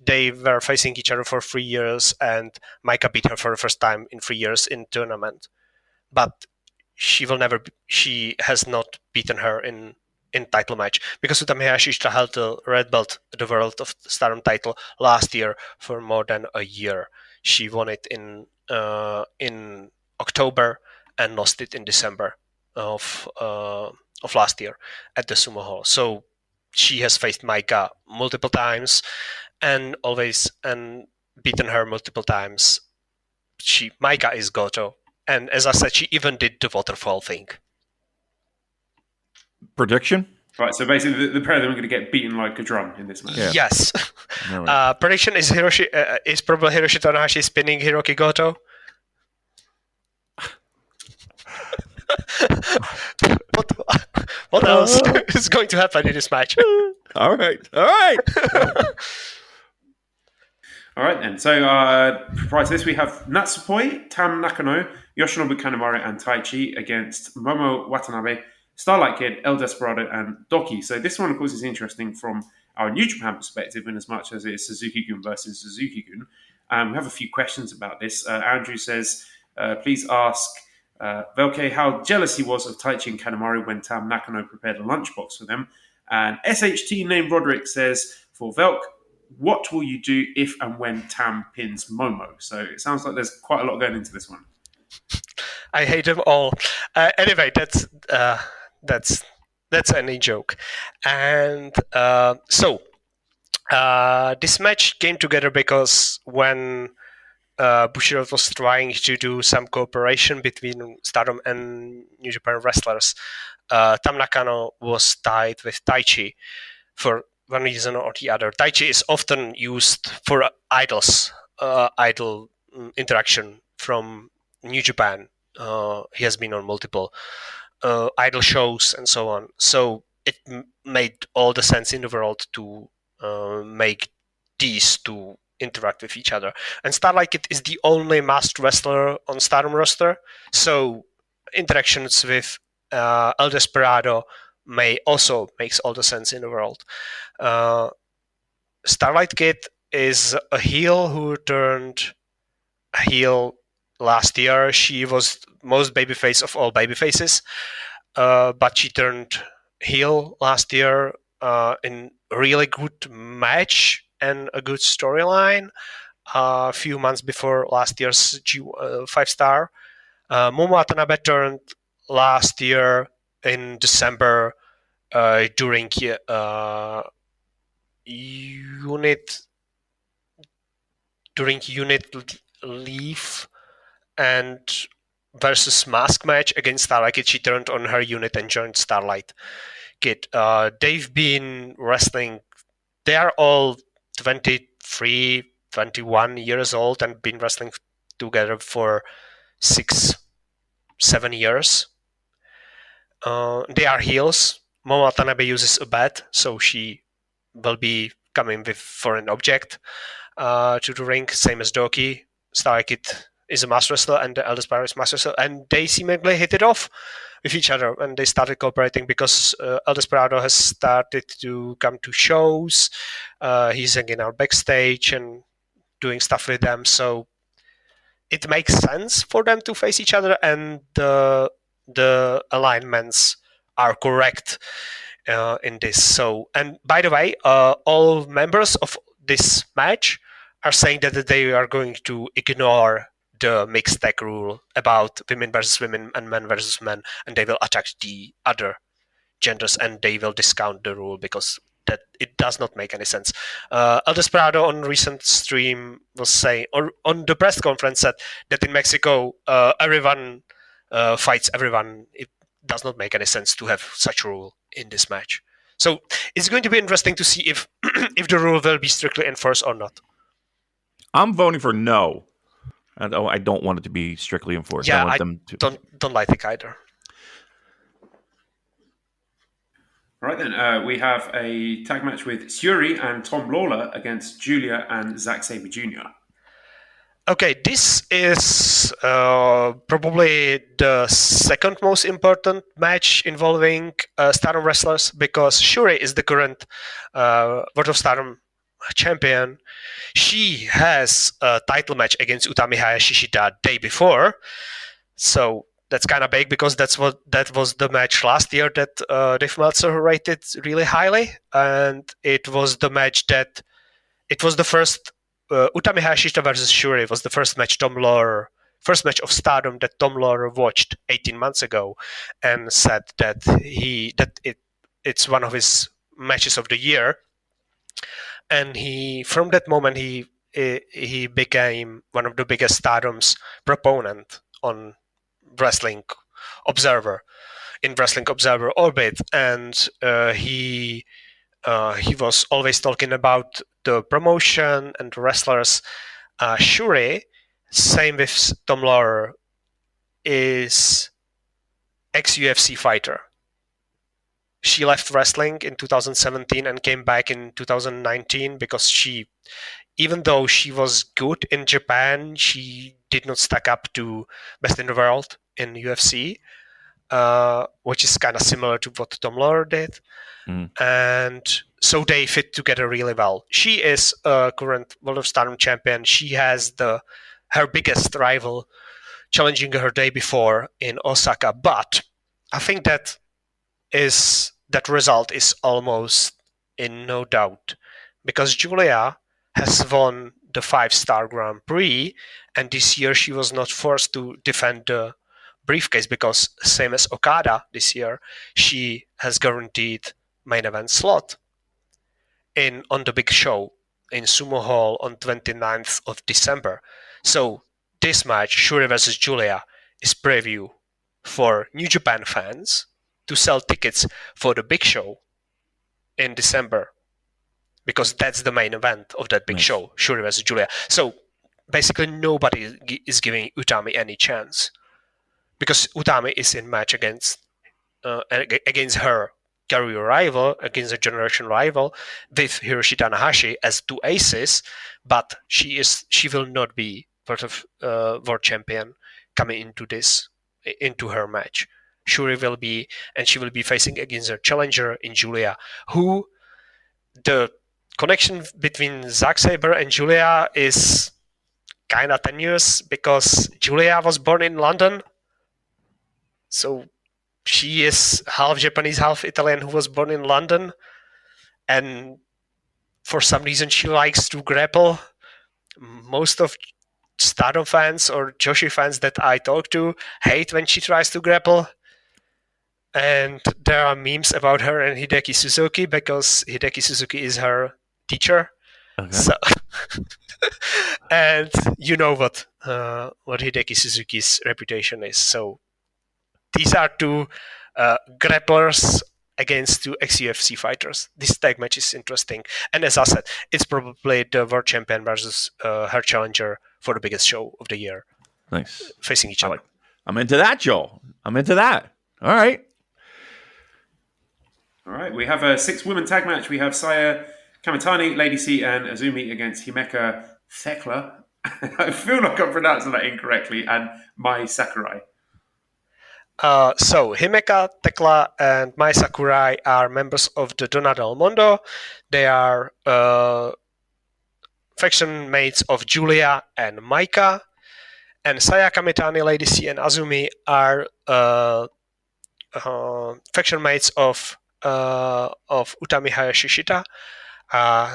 They were facing each other for 3 years, and Maika beat her for the first time in 3 years in tournament. But she has not beaten her in in title match, because Utami Hayashi held the red belt, the World of Stardom title last year for more than a year. She won it in October and lost it in December of last year at the Sumo Hall. So she has faced Maika multiple times and beaten her multiple times. Maika is Goto, and as I said, she even did the waterfall thing. Prediction? Right, so basically the pair of them are going to get beaten like a drum in this match. Yeah. Yes. Right. Prediction is is probably Hiroshi Tanahashi spinning Hiroki Goto. What else is going to happen in this match? All right. All right, then. So prior to this, we have Natsupoi, Tam Nakano, Yoshinobu Kanemaru, and Taichi against Momo Watanabe, Starlight Kid, El Desperado, and Doki. So this one, of course, is interesting from our New Japan perspective, in as much as it is Suzuki-gun versus Suzuki-gun. We have a few questions about this. Andrew says, please ask Velke how jealous he was of Taichi and Kanemaru when Tam Nakano prepared a lunchbox for them. And SHT named Roderick says, for Velk, what will you do if and when Tam pins Momo? So it sounds like there's quite a lot going into this one. I hate them all. Anyway, that's any joke. And so this match came together because when Bushiroad was trying to do some cooperation between Stardom and New Japan wrestlers, Tam Nakano was tied with Taichi for one reason or the other. Taichi is often used for idol interaction from New Japan. He has been on multiple idol shows and so on. So it made all the sense in the world to make these two interact with each other. And Starlight Kid is the only masked wrestler on Stardom roster, so interactions with El Desperado also makes all the sense in the world. Starlight Kid is a heel who turned heel last year. She was most babyface of all babyfaces, but she turned heel last year in a really good match and a good storyline a few months before last year's 5-star. Momo Watanabe turned last year in December during unit leave and versus mask match against Starlight Kid. She turned on her unit and joined Starlight Kid. They've been wrestling. They are all 23, 21 years old and been wrestling together for 6-7 years. They are heels. Momo Watanabe uses a bat, so she will be coming with foreign object to the ring, same as Doki. Starlight Kid is a master wrestler and the eldest brother is master wrestler, and they seemingly hit it off with each other and they started cooperating because El Desperado has started to come to shows. He's hanging out backstage and doing stuff with them, so it makes sense for them to face each other, and the alignments are correct in this. So, and by the way, all members of this match are saying that they are going to ignore the mixed tag rule about women versus women and men versus men, and they will attack the other genders and they will discount the rule because that it does not make any sense. El Desperado on recent stream was saying, or on the press conference said that in Mexico everyone fights everyone. It does not make any sense to have such a rule in this match. So it's going to be interesting to see if if the rule will be strictly enforced or not. I'm voting for no. I don't want it to be strictly enforced. Yeah, I want them to. Don't like it either. All right, then. We have a tag match with Syuri and Tom Lawler against Julia and Zack Sabre Jr. Okay, this is probably the second most important match involving Stardom wrestlers because Syuri is the current World of Stardom champion. She has a title match against Utami Hayashishita day before, so that's kind of big because that was the match last year that Dave Meltzer rated really highly, and it was the match that it was the first Utami Hayashishita versus Shuri was the first match of Stardom that Tom Lawler watched 18 months ago, and said that it's one of his matches of the year, and from that moment he became one of the biggest Stardom's proponent on Wrestling Observer orbit, and he was always talking about the promotion and the wrestlers. Shuri, same with Tom Lawler, is ex-UFC fighter. She left wrestling in 2017 and came back in 2019 because even though she was good in Japan, she did not stack up to best in the world in UFC, which is kind of similar to what Tom Lawler did. And so they fit together really well. She is a current World of Stardom champion. She has her biggest rival challenging her day before in Osaka, but I think that result is almost in no doubt because Julia has won the 5-star Grand Prix, and this year she was not forced to defend the briefcase because, same as Okada this year, she has guaranteed main event slot on the big show in Sumo Hall on 29th of December. So this match, Shuri versus Julia, is preview for New Japan fans to sell tickets for the big show in December, because that's the main event of that big show, Shuri versus Julia. So basically nobody is giving Utami any chance, because Utami is in match against her career rival, against a generation rival, with Hiroshi Tanahashi as two aces, but she will not be part of world champion coming into her match. Shuri will be, and she will be facing against her challenger in Julia, who the connection between Zack Sabre and Julia is kind of tenuous because Julia was born in London, so she is half Japanese, half Italian, who was born in London, and for some reason she likes to grapple. Most of Stardom fans or Joshi fans that I talk to hate when she tries to grapple. And there are memes about her and Hideki Suzuki because Hideki Suzuki is her teacher. Okay. So, and you know what Hideki Suzuki's reputation is. So these are two grapplers against two ex-UFC fighters. This tag match is interesting. And as I said, it's probably the world champion versus her challenger for the biggest show of the year. Nice. Facing each other. I'm into that, Joel. I'm into that. All right. All right, we have a 6-women tag match. We have Saya Kamitani, Lady C, and Azumi against Himeka Thekla. I feel like I'm pronouncing that incorrectly, and Mai Sakurai. So Himeka Thekla and Mai Sakurai are members of the Donna del Mondo. They are faction mates of Julia and Maika. And Saya Kamitani, Lady C, and Azumi are faction mates of Utami Hayashishita.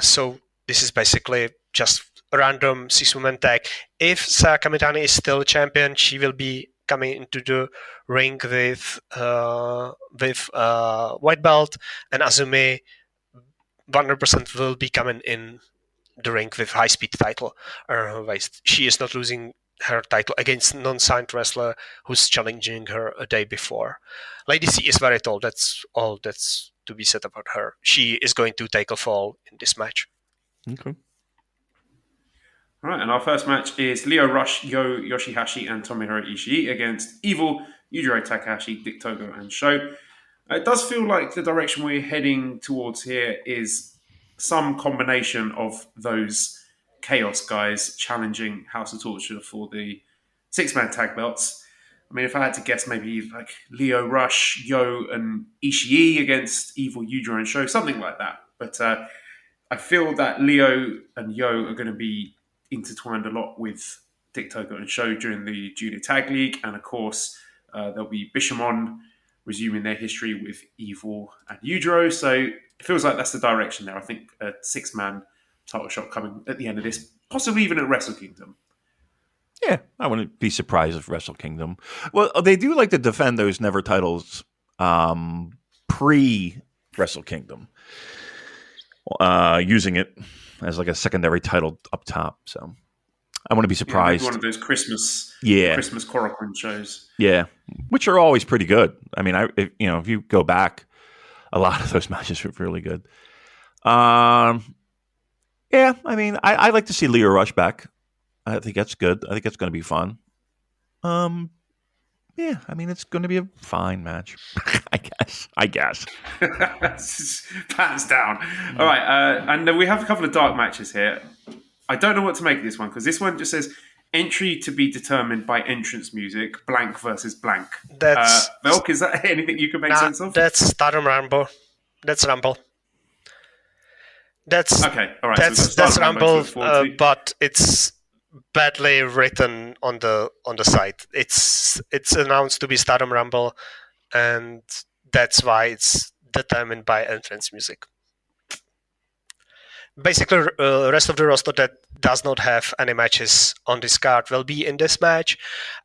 So this is basically just a random 6-woman tag. If Saya Kamitani is still champion, she will be coming into the ring with white belt, and Azumi 100% will be coming in the ring with high speed title around her waist. She is not losing her title against non-signed wrestler who's challenging her a day before. Lady C is very tall. That's all that's to be said about her. She is going to take a fall in this match. Okay. All right, and our first match is Lio Rush, Yo Yoshihashi, and Tomohiro Ishii against Evil, Yujiro Takahashi, Dick Togo, and Sho. It does feel like the direction we're heading towards here is some combination of those Chaos guys challenging House of Torture for the 6-man tag belts. I mean, if I had to guess, maybe like Lio Rush, Yo, and Ishii against Evil, Yujiro, and Sho, something like that. But I feel that Lio and Yo are going to be intertwined a lot with Dick Togo and Sho during the Junior Tag League. And of course, There'll be Bishamon resuming their history with Evil and Yujiro. So it feels like that's the direction there. I think a 6-man title shot coming at the end of this, possibly even at Wrestle Kingdom. Yeah, I wouldn't be surprised if Wrestle Kingdom. Well, they do like to defend those Never titles pre Wrestle Kingdom, using it as like a secondary title up top. So I wouldn't be surprised. One of those Christmas Korakuen shows. Yeah, which are always pretty good. I mean, if you go back, a lot of those matches were really good. Yeah, I mean, I like to see Leo Rush back. I think that's good. I think that's going to be fun. Yeah, I mean, it's going to be a fine match. I guess. Pants down. All right, and we have a couple of dark matches here. I don't know what to make of this one, because this one just says entry to be determined by entrance music, blank versus blank. That's Velk, is that anything you can make sense of? That's Stardom Rumble. That's Rumble. That's okay. All right. That's Rumble, but it's badly written on the site. It's announced to be Stardom Rumble, and that's why it's determined by entrance music. Basically, the rest of the roster that does not have any matches on this card will be in this match,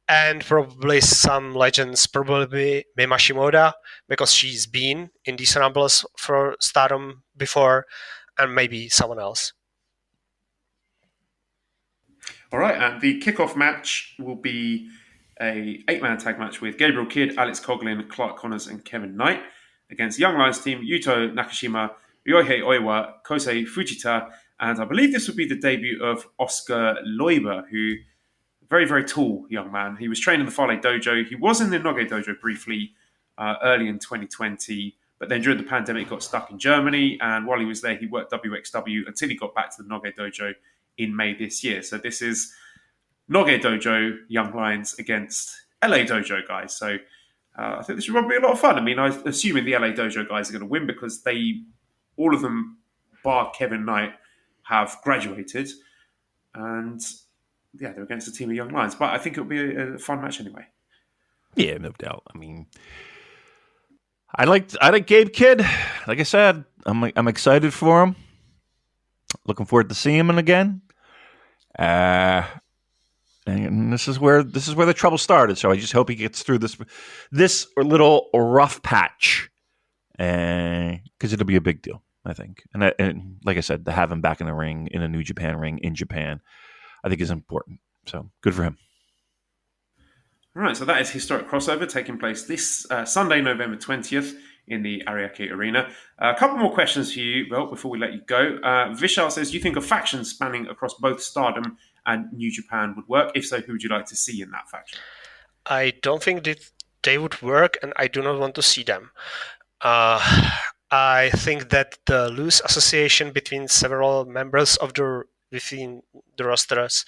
and probably some legends, probably Mima Shimoda, because she's been in these Rumbles for Stardom before, and maybe someone else. All right, and the kickoff match will be a 8-man tag match with Gabriel Kidd, Alex Coughlin, Clark Connors, and Kevin Knight against Young Lions team Yuto Nakashima, Ryohei Oiwa, Kosei Fujita, and I believe this would be the debut of Oscar Loiba, who very, very tall young man. He was trained in the Fale Dojo. He was in the Noge Dojo briefly early in 2020, but then during the pandemic got stuck in Germany, and while he was there, he worked WXW until he got back to the Noge Dojo in May this year. So this is Noge Dojo Young Lions against LA Dojo guys. So I think this will be a lot of fun. I mean, I'm assuming the LA Dojo guys are going to win because all of them, bar Kevin Knight, have graduated. And yeah, they're against a team of Young Lions. But I think it'll be a fun match anyway. Yeah, no doubt. I mean, I like Gabe Kidd. Like I said, I'm excited for him. Looking forward to seeing him again. And this is where the trouble started. So I just hope he gets through this little rough patch, because it'll be a big deal, I think. And like I said, to have him back in the ring, in a New Japan ring in Japan, I think is important. So good for him. All right, so that is Historic Crossover taking place this Sunday, November 20th in the Ariake Arena. A couple more questions for you, Well, before we let you go. Vishal says, do you think a faction spanning across both Stardom and New Japan would work? If so, who would you like to see in that faction? I don't think that they would work, and I do not want to see them. I think that the loose association between several members within the rosters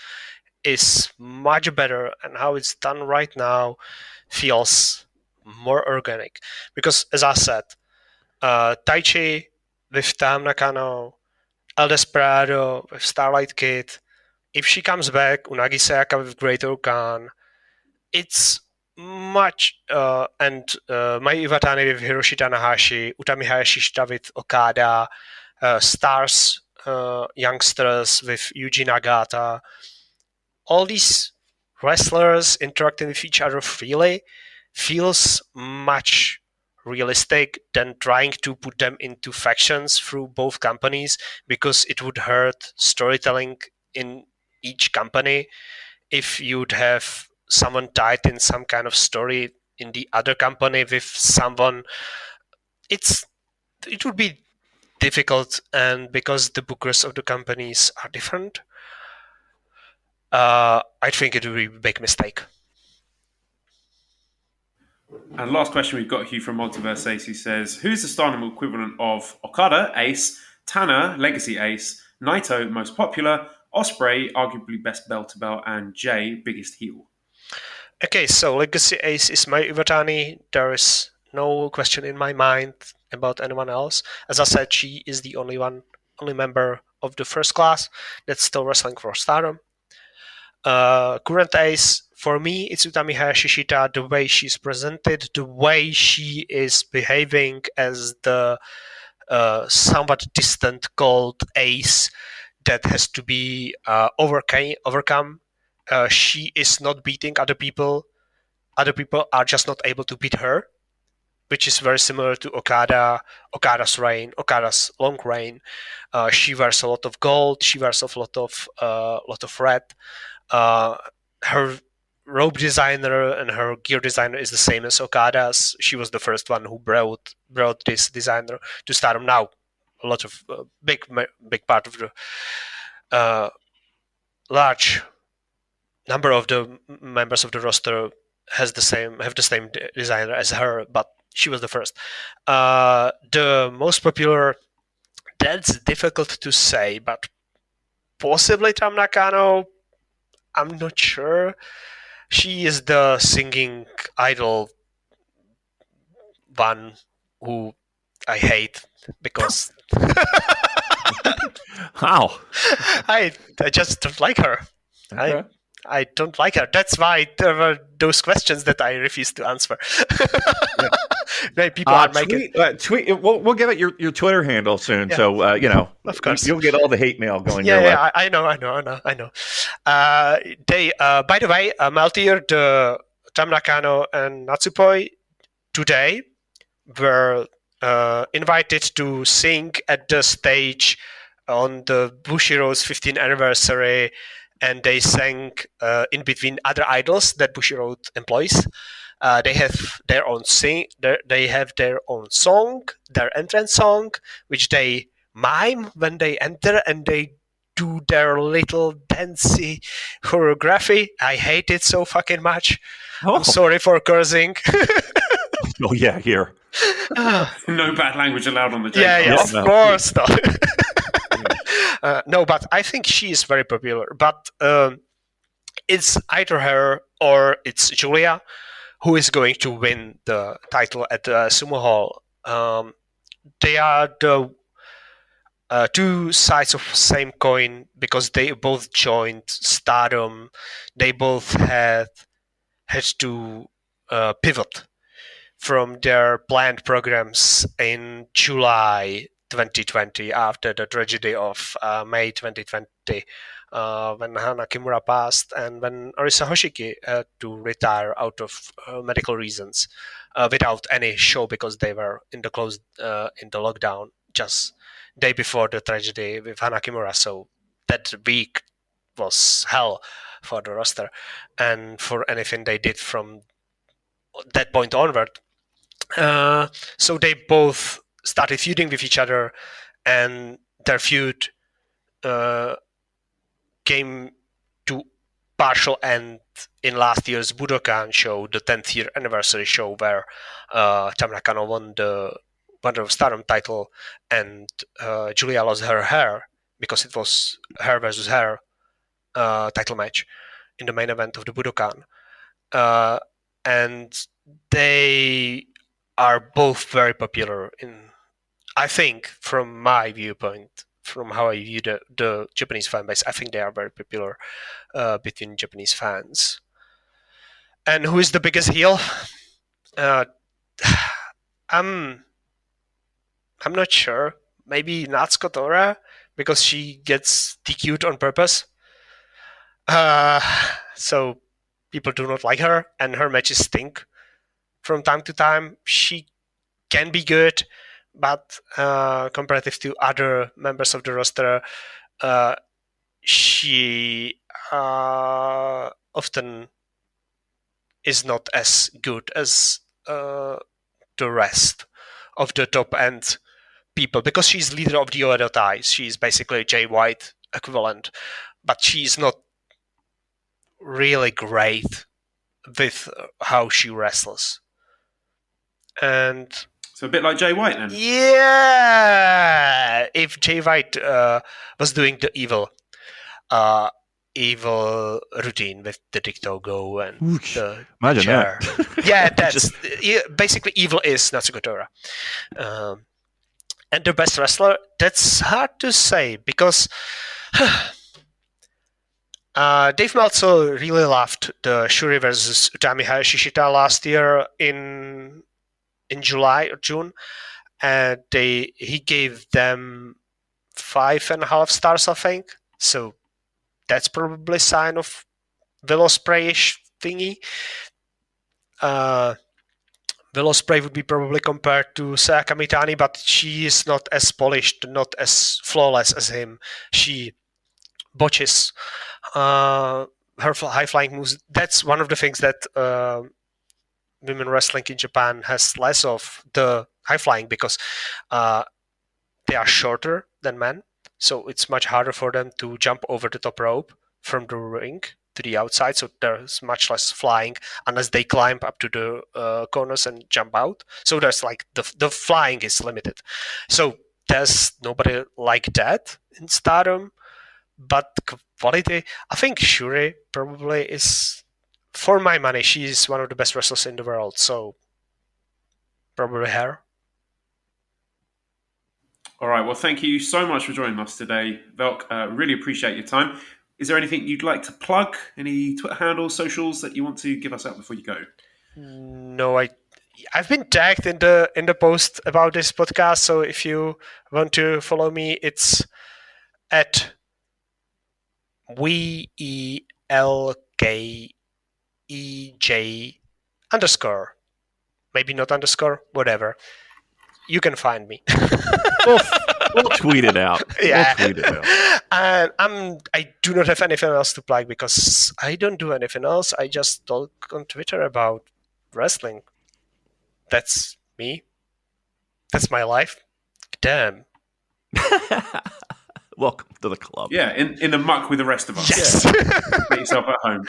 is much better, and how it's done right now feels more organic. Because, as I said, Taichi with Tam Nakano, El Desperado with Starlight Kid, if she comes back, Unagi Sayaka with Greater Khan, it's much, and Mai Iwatani with Hiroshi Tanahashi, Utami Hayashishita with Okada, Stars, youngsters with Yuji Nagata, all these wrestlers interacting with each other freely feels much realistic than trying to put them into factions through both companies, because it would hurt storytelling in each company if you'd have someone tied in some kind of story in the other company with someone. It would be difficult, and because the bookers of the companies are different, I think it would be a big mistake. And last question we've got, Hugh from Multiverse Ace, who says, who's the Stardom equivalent of Okada, Ace, Tanner, Legacy Ace, Naito, most popular, Ospreay, arguably best bell-to-bell, and Jay, biggest heel? Okay, so Legacy Ace is Mai Iwatani. There is no question in my mind about anyone else. As I said, she is the only member of the first class that's still wrestling for Stardom. Current ace, for me, it's Utami Hayashishita. The way she's presented, the way she is behaving as the somewhat distant gold ace that has to be overcome. She is not beating other people. Other people are just not able to beat her, which is very similar to Okada's reign, Okada's long reign. She wears a lot of gold. She wears a lot of red. Her robe designer and her gear designer is the same as Okada's. She was the first one who brought this designer to Stardom. Now, a lot of big part of the large number of the members of the roster have the same designer as her, but she was the first. The most popular, that's difficult to say, but possibly Tam Nakano. I'm not sure. She is the singing idol one who I hate because How? I just don't like her. Okay. I don't like her. That's why there were those questions that I refused to answer. People are making tweet. We'll give it your Twitter handle soon, so of course you'll get all the hate mail going your way. Yeah, I know. They, by the way, Maltier, the Tam Nakano and Natsupoi today were invited to sing at the stage on the Bushiroad's 15th anniversary, and they sang in between other idols that Bushiroad employs. They have their own song, their entrance song, which they mime when they enter, and they do their little dancey choreography. I hate it so fucking much. Oh. I'm sorry for cursing. Oh yeah, here. No bad language allowed on the J. Yeah, of course not. No, but I think she is very popular. But it's either her or it's Julia who is going to win the title at the Sumo Hall. They are the two sides of the same coin because they both joined Stardom. They both had to pivot from their planned programs in July 2020 after the tragedy of May 2020 when Hana Kimura passed and when Arisa Hoshiki had to retire out of medical reasons without any show because they were in the lockdown just day before the tragedy with Hana Kimura. So that week was hell for the roster and for anything they did from that point onward. So they both started feuding with each other, and their feud came to partial end in last year's Budokan show, the 10th year anniversary show, where Tam Nakano won the Wonder of Stardom title, and Julia lost her hair because it was her versus her title match in the main event of the Budokan. And they are both very popular I think, from my viewpoint, from how I view the Japanese fan base, I think they are very popular between Japanese fans. And who is the biggest heel? I'm not sure. Maybe Natsuko Tora, because she gets DQ'd on purpose. So people do not like her, and her matches stink from time to time. She can be good, but comparative to other members of the roster, she often is not as good as the rest of the top end people, because she's leader of the Oedo Tai. She's basically Jay White equivalent, but she's not really great with how she wrestles. And so a bit like Jay White then. Yeah, if Jay White was doing the evil routine with the Dicto Go and the chair. That. Yeah, that's basically evil is Natsuko Tora. And the best wrestler, that's hard to say because Dave Meltzer really loved the Shuri versus Utami Hayashishita last year in July or June, and he gave them 5.5 stars, I think. So that's probably a sign of Willow Spray-ish thingy. Willow Spray would be probably compared to Sayaka Mitani, but she is not as polished, not as flawless as him. She botches her high-flying moves. That's one of the things that women wrestling in Japan has less of, the high-flying, because they are shorter than men. So it's much harder for them to jump over the top rope from the ring to the outside. So there's much less flying unless they climb up to the corners and jump out. So there's like the flying is limited. So there's nobody like that in Stardom. But quality, I think Shuri probably is, for my money, she's one of the best wrestlers in the world. So probably her. All right. Well, thank you so much for joining us today, Velk. Really appreciate your time. Is there anything you'd like to plug? Any Twitter handles, socials that you want to give us out before you go? No, I've been tagged in the post about this podcast. So if you want to follow me, it's at VELKEJ _. Maybe not underscore, whatever. You can find me. We'll tweet it out. Yeah. We'll tweet it out. And I do not have anything else to plug because I don't do anything else. I just talk on Twitter about wrestling. That's me. That's my life. Damn. Welcome to the club. Yeah, in the muck with the rest of us. Yes. Make yourself at home.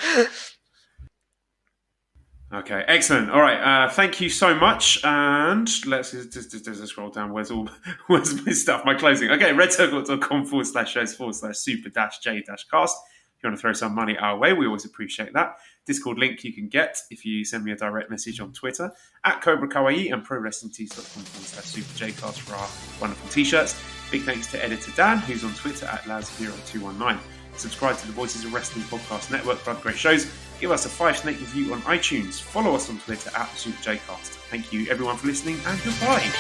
Okay, excellent. All right, thank you so much. And let's just scroll down. Where's my stuff? My closing. Okay, redcircle.com/shows/super-j-cast. If you want to throw some money our way, we always appreciate that. Discord link you can get if you send me a direct message on Twitter at Cobra Kawaii and prowrestlingtees.com/super-j-cast for our wonderful t-shirts. Big thanks to editor Dan, who's on Twitter at Laz0219. Subscribe to the Voices of Wrestling Podcast Network for other great shows. Give us a 5-snake review on iTunes. Follow us on Twitter at SuperJcast. Thank you everyone for listening and goodbye.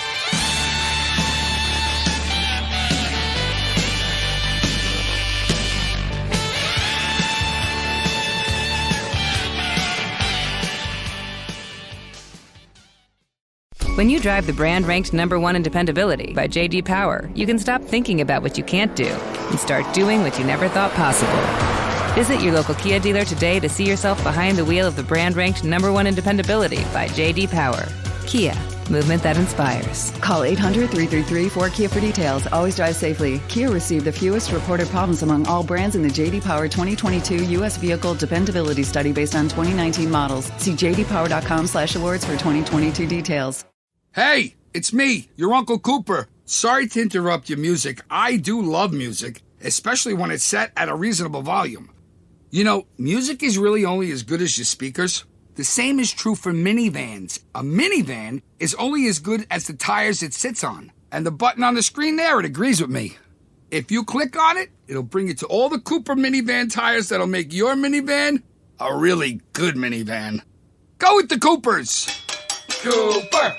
When you drive the brand ranked #1 in dependability by J.D. Power, you can stop thinking about what you can't do and start doing what you never thought possible. Visit your local Kia dealer today to see yourself behind the wheel of the brand ranked #1 in dependability by J.D. Power. Kia, movement that inspires. Call 800-333-4KIA for details. Always drive safely. Kia received the fewest reported problems among all brands in the J.D. Power 2022 U.S. Vehicle Dependability Study based on 2019 models. See jdpower.com/awards for 2022 details. Hey, it's me, your Uncle Cooper. Sorry to interrupt your music. I do love music, especially when it's set at a reasonable volume. You know, music is really only as good as your speakers. The same is true for minivans. A minivan is only as good as the tires it sits on. And the button on the screen there, it agrees with me. If you click on it, it'll bring you to all the Cooper minivan tires that'll make your minivan a really good minivan. Go with the Coopers! Cooper!